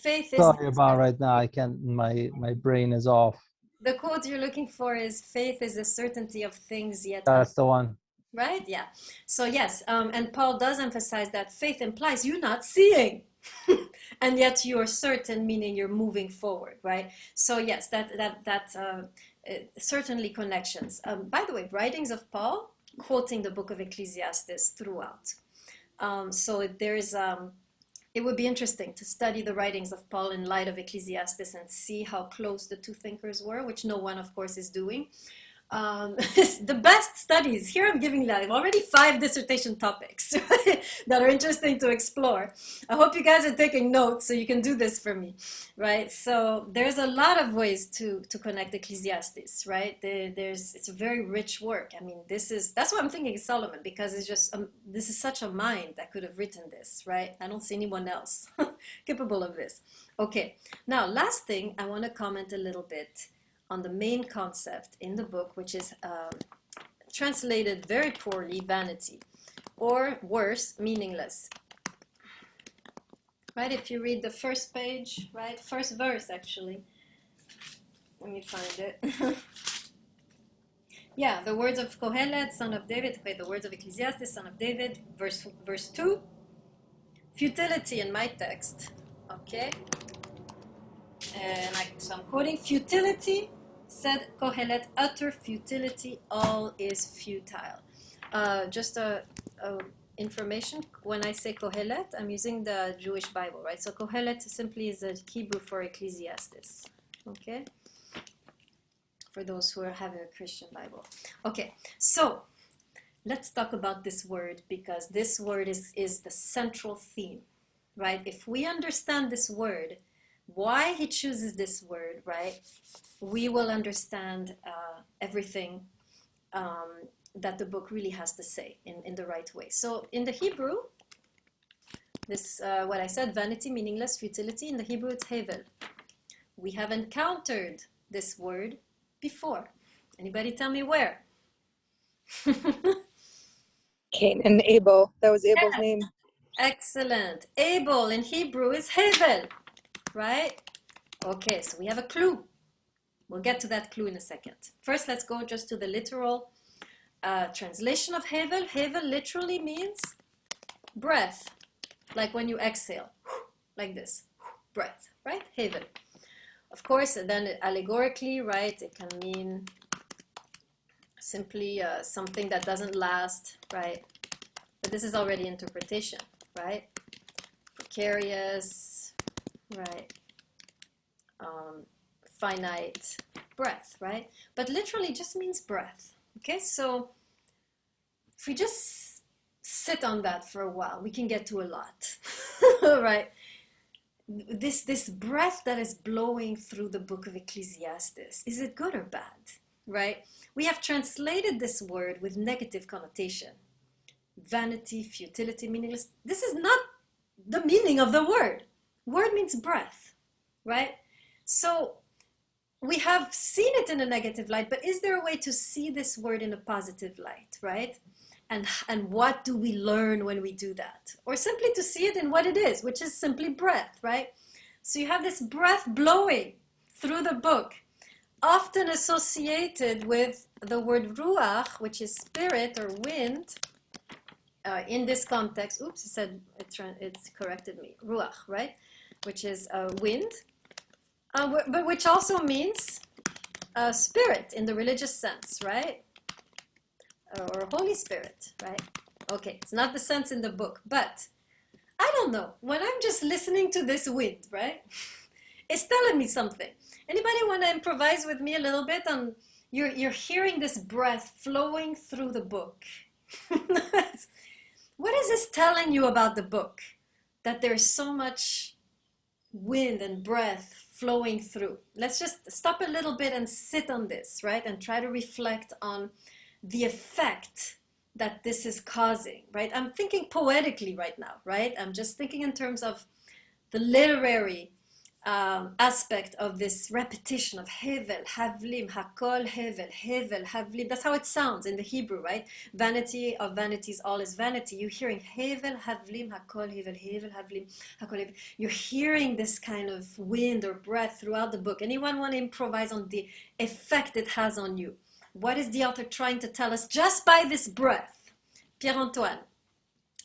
faith is Sorry about right now. I can't. My brain is off. the quote you're looking for is faith is the certainty of things yet That's the one. right? Yeah. So yes, and Paul does emphasize that faith implies you not seeing, and yet you're certain, meaning you're moving forward, right? So yes, that certainly connections. By the way, writings of Paul quoting the book of Ecclesiastes throughout. So there is. It would be interesting to study the writings of Paul in light of Ecclesiastes and see how close the two thinkers were, which no one, of course, is doing. The best studies here, I'm giving like already 5 dissertation topics that are interesting to explore. I hope you guys are taking notes so you can do this for me, right? So there's a lot of ways to connect Ecclesiastes, right? It's a very rich work. I mean, that's why I'm thinking Solomon, because it's just this is such a mind that could have written this, right? I don't see anyone else capable of this. Okay, now last thing I want to comment a little bit on the main concept in the book, which is translated very poorly, vanity, or worse, meaningless. Right? If you read the first page, right? First verse, actually. Let me find it. Yeah, the words of Kohelet, son of David. Okay, the words of Ecclesiastes, son of David, verse 2. Futility in my text. Okay? So I'm quoting futility. Said Kohelet, utter futility, all is futile. Just a information, when I say Kohelet, I'm using the Jewish Bible, right? So Kohelet simply is a Hebrew for Ecclesiastes, okay? For those who are having a Christian Bible. Okay, so let's talk about this word, because this word is the central theme, right? If we understand this word, why he chooses this word, right? We will understand everything that the book really has to say in the right way. So in the Hebrew, this what I said, vanity, meaningless, futility, in the Hebrew it's hevel. We have encountered this word before. Anybody tell me where? Cain and Abel. That was Abel's Yes. name. Excellent. Abel in Hebrew is hevel, right? Okay, so we have a clue. We'll get to that clue in a second. First, let's go just to the literal translation of hevel. Hevel literally means breath, like when you exhale, like this, breath, right? Hevel. Of course, and then allegorically, right, it can mean simply something that doesn't last, right? But this is already interpretation, right? Precarious, right? Finite breath, right? But literally just means breath. Okay, so if we just sit on that for a while, we can get to a lot, right? This breath that is blowing through the book of Ecclesiastes, is it good or bad, right? We have translated this word with negative connotation. Vanity, futility, meaningless. This is not the meaning of the word. Word means breath, right? So we have seen it in a negative light, but is there a way to see this word in a positive light, right? And what do we learn when we do that? Or simply to see it in what it is, which is simply breath, right? So you have this breath blowing through the book, often associated with the word ruach, which is spirit or wind. In this context, oops, it said it corrected me, ruach, right? Which is wind. But which also means spirit in the religious sense, right? or Holy Spirit, right? Okay, it's not the sense in the book, but I don't know. When I'm just listening to this wind, right? It's telling me something. Anybody want to improvise with me a little bit on you're hearing this breath flowing through the book. What is this telling you about the book? That there's so much wind and breath flowing through. Let's just stop a little bit and sit on this, right? And try to reflect on the effect that this is causing, right? I'm thinking poetically right now, right? I'm just thinking in terms of the literary aspect of this repetition of hevel, havlim, hakol, hevel, hevel, havlim. That's how it sounds in the Hebrew, right? Vanity of vanities, all is vanity. You're hearing hevel, havlim, hakol, hevel, hevel, havlim, hakol, hevel. You're hearing this kind of wind or breath throughout the book. Anyone want to improvise on the effect it has on you? What is the author trying to tell us just by this breath? Pierre-Antoine,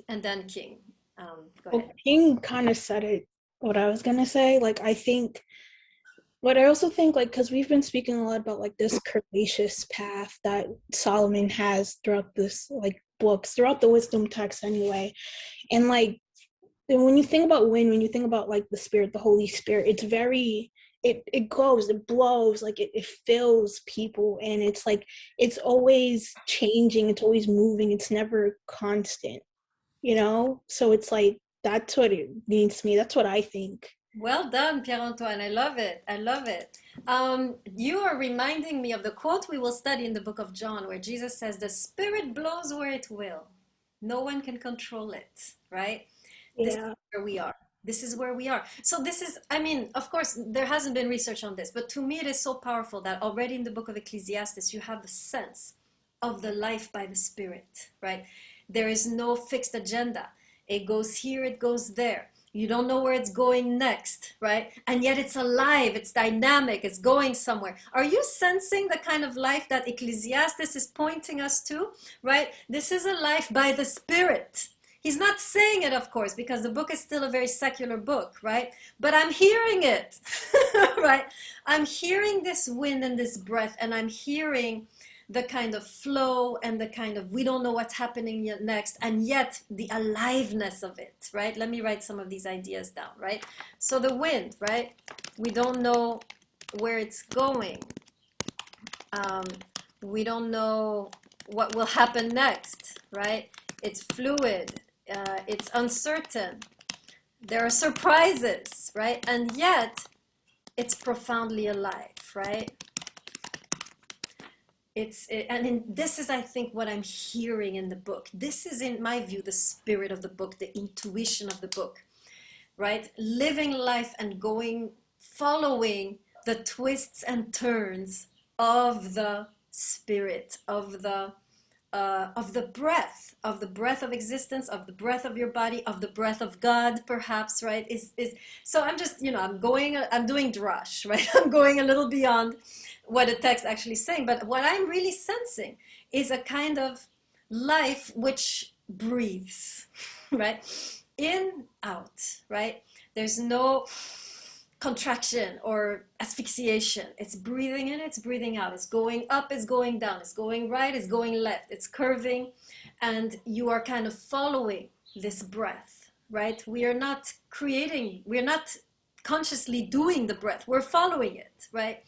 and then King. Go ahead. Well, King kind of said it, what I was going to say. Like, I think, but I also think, like, because we've been speaking a lot about, like, this curvaceous path that Solomon has throughout this, like, books, throughout the wisdom text anyway. And, like, when you think about wind, when you think about, like, the Spirit, the Holy Spirit, it's very, it goes, it blows, like, it fills people. And it's, like, it's always changing, it's always moving, it's never constant. You know, so it's like that's what it means to me. That's what I think. Well done, Pierre-Antoine. I love it. I love it. You are reminding me of the quote we will study in the book of John, where Jesus says, "The Spirit blows where it will. No one can control it," right? This is Yeah. where we are. This is where we are. So this is, I mean, of course, there hasn't been research on this, but to me it is so powerful that already in the book of Ecclesiastes, you have the sense of the life by the Spirit, right? There is no fixed agenda. It goes here, it goes there. You don't know where it's going next, right? And yet it's alive, it's dynamic, it's going somewhere. Are you sensing the kind of life that Ecclesiastes is pointing us to, right? This is a life by the Spirit. He's not saying it, of course, because the book is still a very secular book, right? But I'm hearing it, right? I'm hearing this wind and this breath, and I'm hearing the kind of flow and the kind of, we don't know what's happening yet next, and yet the aliveness of it, right? Let me write some of these ideas down, right? So the wind, right? We don't know where it's going. We don't know what will happen next, right? It's fluid. It's uncertain. There are surprises, right? And yet it's profoundly alive, right? This is, I think, what I'm hearing in the book. This is, in my view, the spirit of the book, the intuition of the book, right? Living life and following the twists and turns of the spirit, of the breath, of existence, of the breath of your body, of the breath of God, perhaps, right? So I'm just, I'm doing drush, right? I'm going a little beyond what the text actually is saying, but what I'm really sensing is a kind of life which breathes, right? In, out, right? There's no contraction or asphyxiation. It's breathing in, it's breathing out. It's going up, it's going down. It's going right, it's going left. It's curving, and you are kind of following this breath, right? We are not consciously doing the breath. We're following it, right?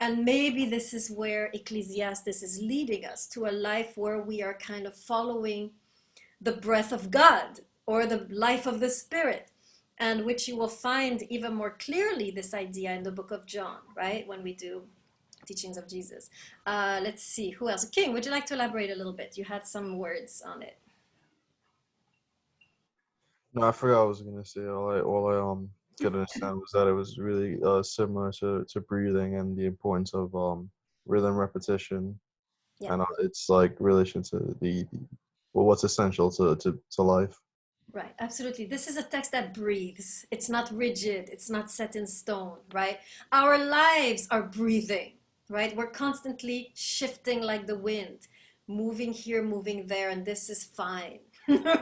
And maybe this is where Ecclesiastes is leading us, to a life where we are kind of following the breath of God or the life of the Spirit, and which you will find even more clearly this idea in the book of John, right? When we do teachings of Jesus. Let's see, who else? King, would you like to elaborate a little bit? You had some words on it. No, I forgot what I was gonna say. All I could understand was that it was really similar to breathing and the importance of rhythm repetition, Yeah. and it's like relation to what's essential to life. Right, absolutely. This is a text that breathes. It's not rigid. It's not set in stone, right? Our lives are breathing, right? We're constantly shifting like the wind, moving here, moving there, and this is fine,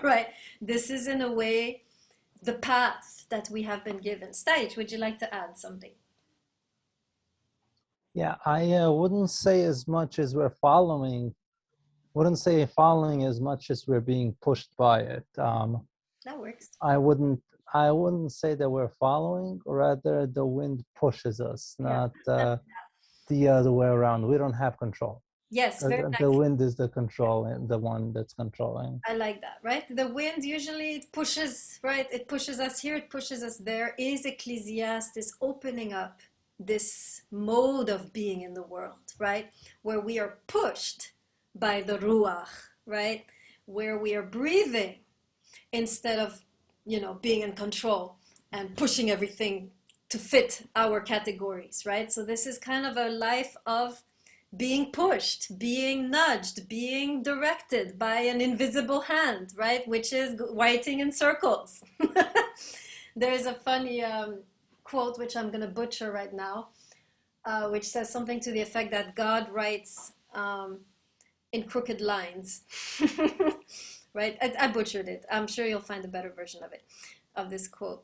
right? This is, in a way, the path that we have been given. Stage, would you like to add something? Yeah, I wouldn't say as much as we're following wouldn't say following as much as we're being pushed by it. That works. I wouldn't say that we're following, or rather the wind pushes us, not the other way around. We don't have control. Yes, very The nice. wind is the control and the one that's controlling. I like that, right? The wind usually it pushes, right? It pushes us here, it pushes us there. Is Ecclesiastes opening up this mode of being in the world, right? Where we are pushed by the ruach, right? Where we are breathing instead of, being in control and pushing everything to fit our categories, right? So this is kind of a life of being pushed, being nudged, being directed by an invisible hand, right? Which is writing in circles. There's a funny quote, which I'm going to butcher right now, which says something to the effect that God writes in crooked lines. Right? I butchered it. I'm sure you'll find a better version of it, of this quote.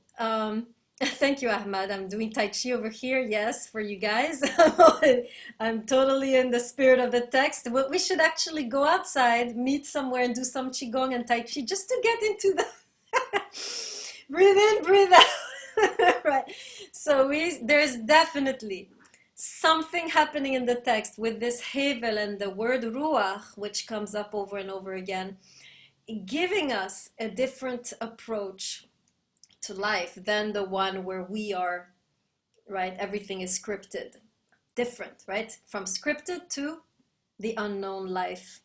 Thank you, Ahmad. I'm doing Tai Chi over here. Yes, for you guys. I'm totally in the spirit of the text. We should actually go outside, meet somewhere, and do some Qigong and Tai Chi just to get into the breathe in, breathe out. Right. So there's definitely something happening in the text with this Hevel and the word Ruach, which comes up over and over again, giving us a different approach to life than the one where we are, right? Everything is scripted. Different, right? From scripted to the unknown life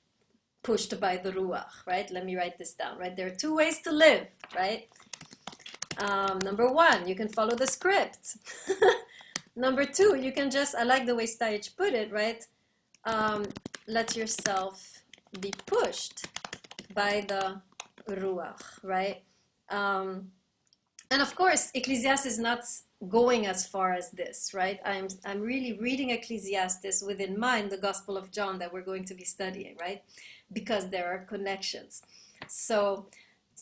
pushed by the Ruach, right? Let me write this down, right? There are two ways to live, right? Number one, you can follow the script. Number two, you can just, I like the way Stajich put it, right? Let yourself be pushed by the Ruach, right? And of course, Ecclesiastes is not going as far as this, right? I'm really reading Ecclesiastes with in mind the Gospel of John that we're going to be studying, right? Because there are connections. So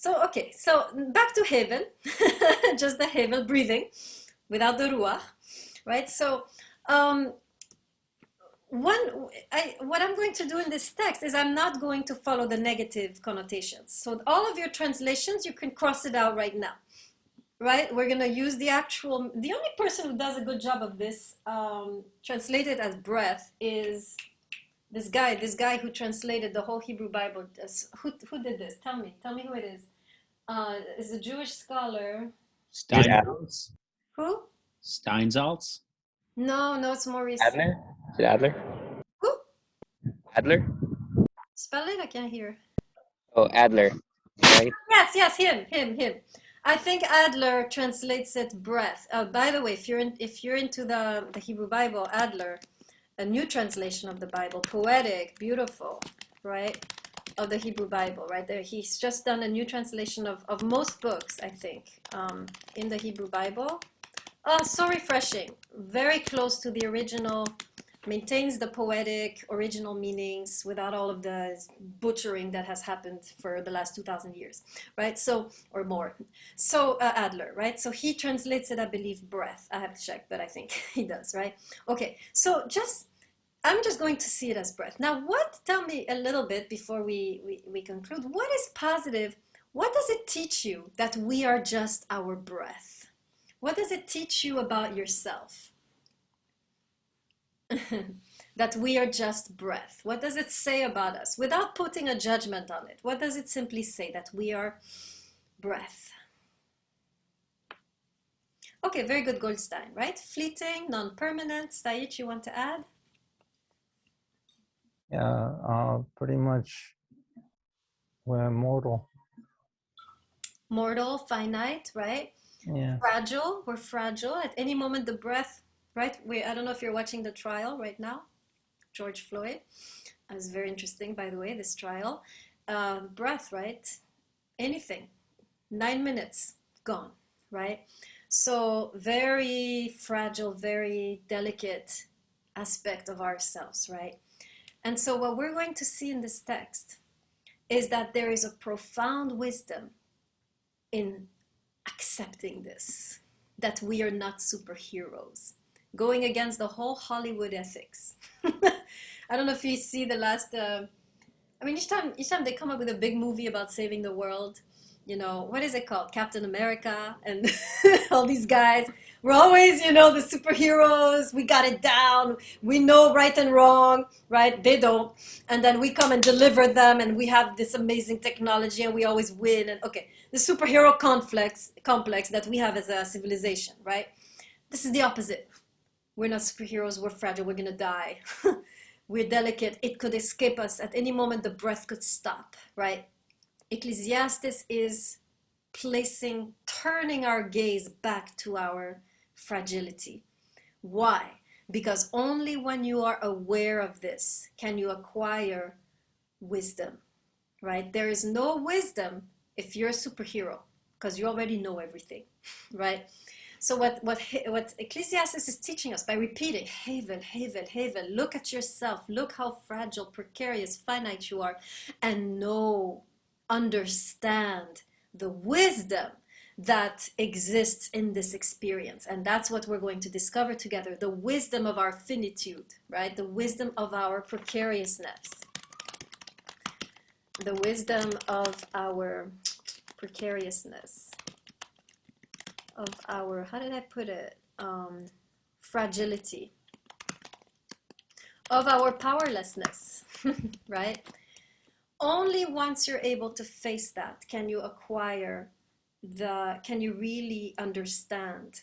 okay, so back to Hevel, just the Hevel, breathing, without the Ruach, right? So what I'm going to do in this text is I'm not going to follow the negative connotations. So all of your translations, you can cross it out right now. Right, we're gonna use the only person who does a good job of this, translated as breath, is this guy who translated the whole Hebrew Bible. Who did this? Tell me who it is. Is a Jewish scholar. Steinsaltz? Who? Steinsaltz? No, it's more recent. Adler? Is it Adler? Who? Adler? Spell it, I can't hear. Oh, Adler, right? Yes, him. I think Adler translates it breath. By the way, if you're into the Hebrew Bible, Adler, a new translation of the Bible, poetic, beautiful, right, of the Hebrew Bible, right there. He's just done a new translation of most books, I think, in the Hebrew Bible. Oh, so refreshing. Very close to the original. Maintains the poetic original meanings without all of the butchering that has happened for the last 2,000 years, right? So, or more. So Adler, right? So he translates it, I believe, breath. I have to check, but I think he does, right? Okay, so I'm just going to see it as breath. Now, tell me a little bit before we conclude, what is positive? What does it teach you that we are just our breath? What does it teach you about yourself? That we are just breath. What does it say about us without putting a judgment on it? What does it simply say? That we are breath. Okay, very good, Goldstein, right? Fleeting, non-permanent. Stajich, you want to add? Yeah, pretty much we're mortal. Mortal, finite, right? Yeah. Fragile, we're fragile. At any moment, the breath, right? I don't know if you're watching the trial right now. George Floyd. It was very interesting, by the way, this trial. Breath, right? Anything. 9 minutes, gone, right? So very fragile, very delicate aspect of ourselves, right? And so what we're going to see in this text is that there is a profound wisdom in accepting this, that we are not superheroes, going against the whole Hollywood ethics. I don't know if you see the last I mean, each time they come up with a big movie about saving the world, you know, what is it called? Captain America and all these guys. We're always, you know, the superheroes. We got it down. We know right and wrong, right? They don't. And then we come and deliver them, and we have this amazing technology, and we always win. And okay, the superhero complex that we have as a civilization, right? This is the opposite. We're not superheroes. We're fragile. We're gonna die. We're delicate. It could escape us at any moment. The breath could stop, right? Ecclesiastes is turning our gaze back to our fragility. Why? Because only when you are aware of this can you acquire wisdom, right? There is no wisdom if you're a superhero, because you already know everything, right? So what Ecclesiastes is teaching us by repeating, Havel, Havel, Havel, look at yourself, look how fragile, precarious, finite you are, and know, understand the wisdom that exists in this experience. And that's what we're going to discover together, the wisdom of our finitude, right? The wisdom of our precariousness, the wisdom of our precariousness, of our, how did I put it? Fragility, of our powerlessness, right? Only once you're able to face that can you can you really understand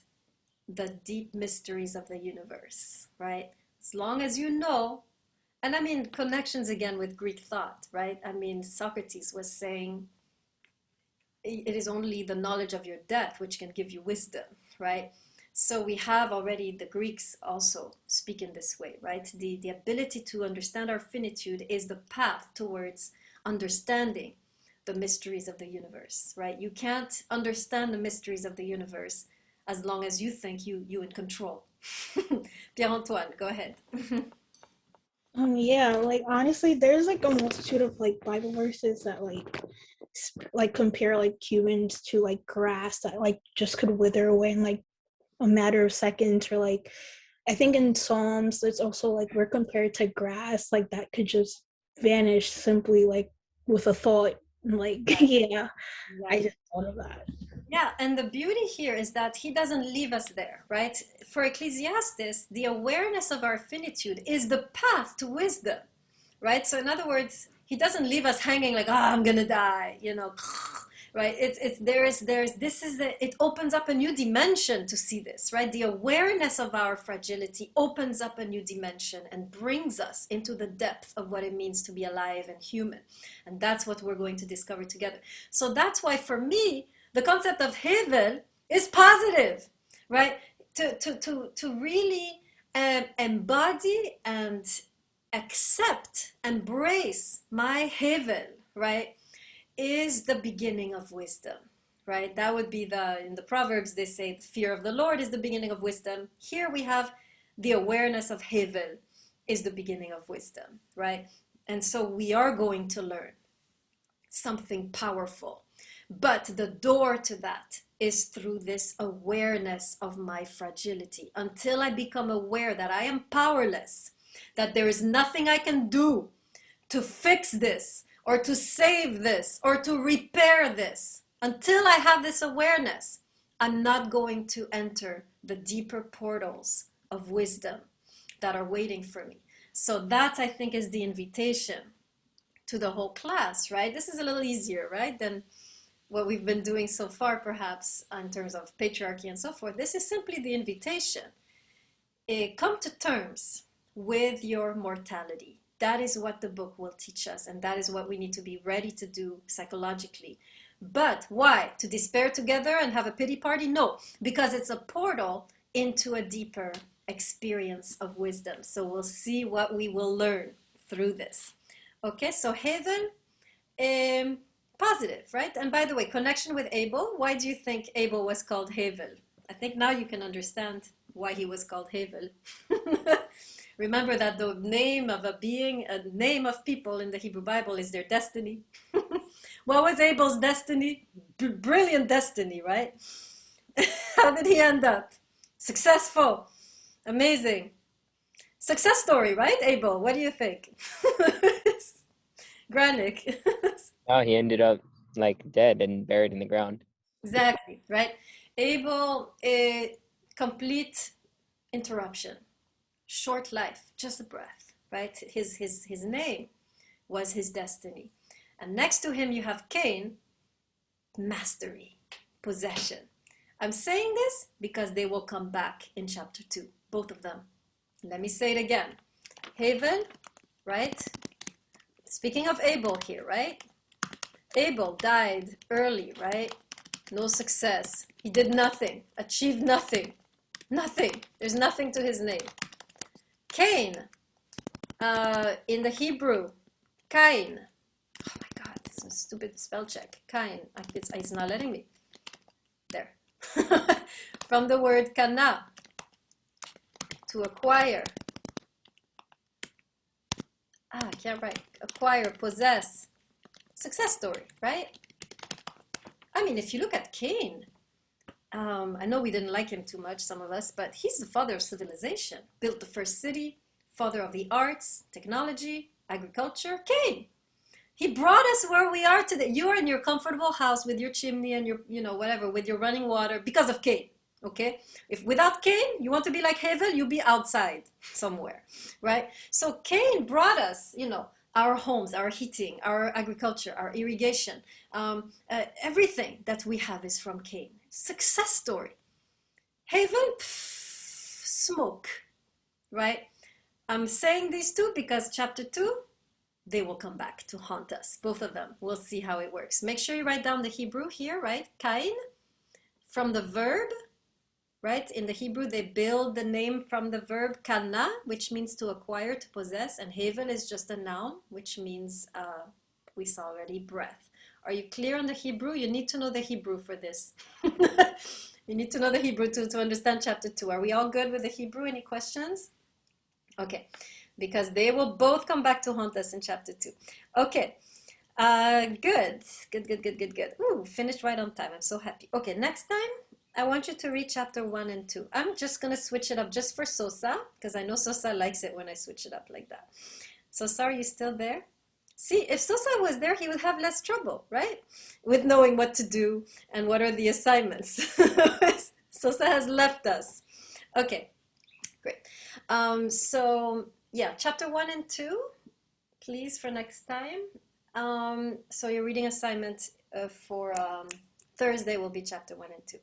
the deep mysteries of the universe, right? As long as you know, and I mean, connections again with Greek thought, right? I mean, Socrates was saying, it is only the knowledge of your death which can give you wisdom, right? So we have already, the Greeks also speak in this way, right? The ability to understand our finitude is the path towards understanding the mysteries of the universe, right? You can't understand the mysteries of the universe as long as you think you in control. Pierre-Antoine, go ahead. Yeah, like honestly, there's like a multitude of like Bible verses that like compare like humans to like grass that like just could wither away in like a matter of seconds, or like I think in Psalms it's also like we're compared to grass like that could just vanish simply like with a thought. Like yeah, I just thought of that. Yeah, and the beauty here is that he doesn't leave us there, right? For Ecclesiastes, the awareness of our finitude is the path to wisdom, right? So in other words, he doesn't leave us hanging like, I'm gonna die, you know, right? It opens up a new dimension to see this, right? The awareness of our fragility opens up a new dimension and brings us into the depth of what it means to be alive and human. And that's what we're going to discover together. So that's why for me, the concept of Hevel is positive, right? To really embody and accept, embrace my Hevel, right, is the beginning of wisdom, right? That would be in the Proverbs, they say, the fear of the Lord is the beginning of wisdom. Here we have the awareness of Hevel is the beginning of wisdom, right? And so we are going to learn something powerful. But the door to that is through this awareness of my fragility. Until I become aware that I am powerless, that there is nothing I can do to fix this, or to save this, or to repair this, until I have this awareness, I'm not going to enter the deeper portals of wisdom that are waiting for me. So that, I think, is the invitation to the whole class, right? This is a little easier, right, than what we've been doing so far, perhaps, in terms of patriarchy and so forth. This is simply the invitation. Come to terms with your mortality. That is what the book will teach us, and that is what we need to be ready to do psychologically. But why? To despair together and have a pity party? No, because it's a portal into a deeper experience of wisdom. So we'll see what we will learn through this. Okay, so Haven, positive, right? And by the way, connection with Abel. Why do you think Abel was called Havel? I think now you can understand why he was called Havel. Remember that the name of a being, a name of people in the Hebrew Bible is their destiny. What was Abel's destiny? Brilliant destiny, right? How did he end up? Successful. Amazing. Success story, right, Abel? What do you think? Granick. Oh, he ended up like dead and buried in the ground. Exactly, right? Abel, a complete interruption, short life, just a breath, right? His name was his destiny. And next to him, you have Cain, mastery, possession. I'm saying this because they will come back in chapter 2, both of them. Let me say it again. Havel, right? Speaking of Abel here, right? Abel died early, right? No success. He did nothing, achieved nothing. Nothing. There's nothing to his name. Cain, in the Hebrew, Cain. Oh my God, this is a stupid spell check. Cain. It's not letting me. There. From the word kana, to acquire. I can't write. Acquire, possess. Success story, right? I mean, if you look at Cain, I know we didn't like him too much, some of us, but he's the father of civilization. Built the first city, father of the arts, technology, agriculture. Cain. He brought us where we are today. You are in your comfortable house with your chimney and your, whatever, with your running water because of Cain. Okay? If without Cain, you want to be like Havel, you'll be outside somewhere, right? So Cain brought us, our homes, our heating, our agriculture, our irrigation. Everything that we have is from Cain. Success story. Havel, smoke, right? I'm saying these two because chapter 2, they will come back to haunt us, both of them. We'll see how it works. Make sure you write down the Hebrew here, right? Cain, from the verb, right? In the Hebrew, they build the name from the verb kana, which means to acquire, to possess, and havel is just a noun, which means, we saw already, breath. Are you clear on the Hebrew? You need to know the Hebrew for this. You need to know the Hebrew to understand chapter 2. Are we all good with the Hebrew? Any questions? Okay, because they will both come back to haunt us in chapter 2. Okay, good. Ooh, finished right on time. I'm so happy. Okay, next time, I want you to read chapter 1 and 2. I'm just going to switch it up just for Sosa, because I know Sosa likes it when I switch it up like that. Sosa, are you still there? See, if Sosa was there, he would have less trouble, right? With knowing what to do and what are the assignments. Sosa has left us. Okay, great. So, yeah, chapter 1 and 2, please, for next time. So your reading assignment for Thursday will be chapter 1 and 2.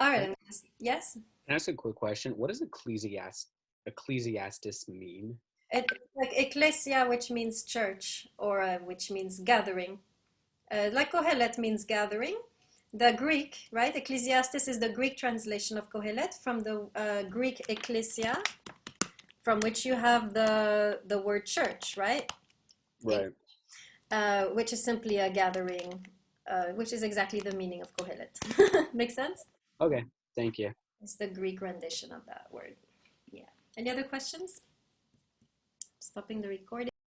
All right. Yes? Can I ask a quick question? What does Ecclesiastes mean? It's like ecclesia, which means church, or which means gathering. Like Kohelet means gathering. The Greek, right? Ecclesiastes is the Greek translation of Kohelet from the Greek ecclesia, from which you have the word church, right? Right. Which is simply a gathering, which is exactly the meaning of Kohelet. Make sense? Okay, thank you. It's the Greek rendition of that word. Yeah. Any other questions? Stopping the recording.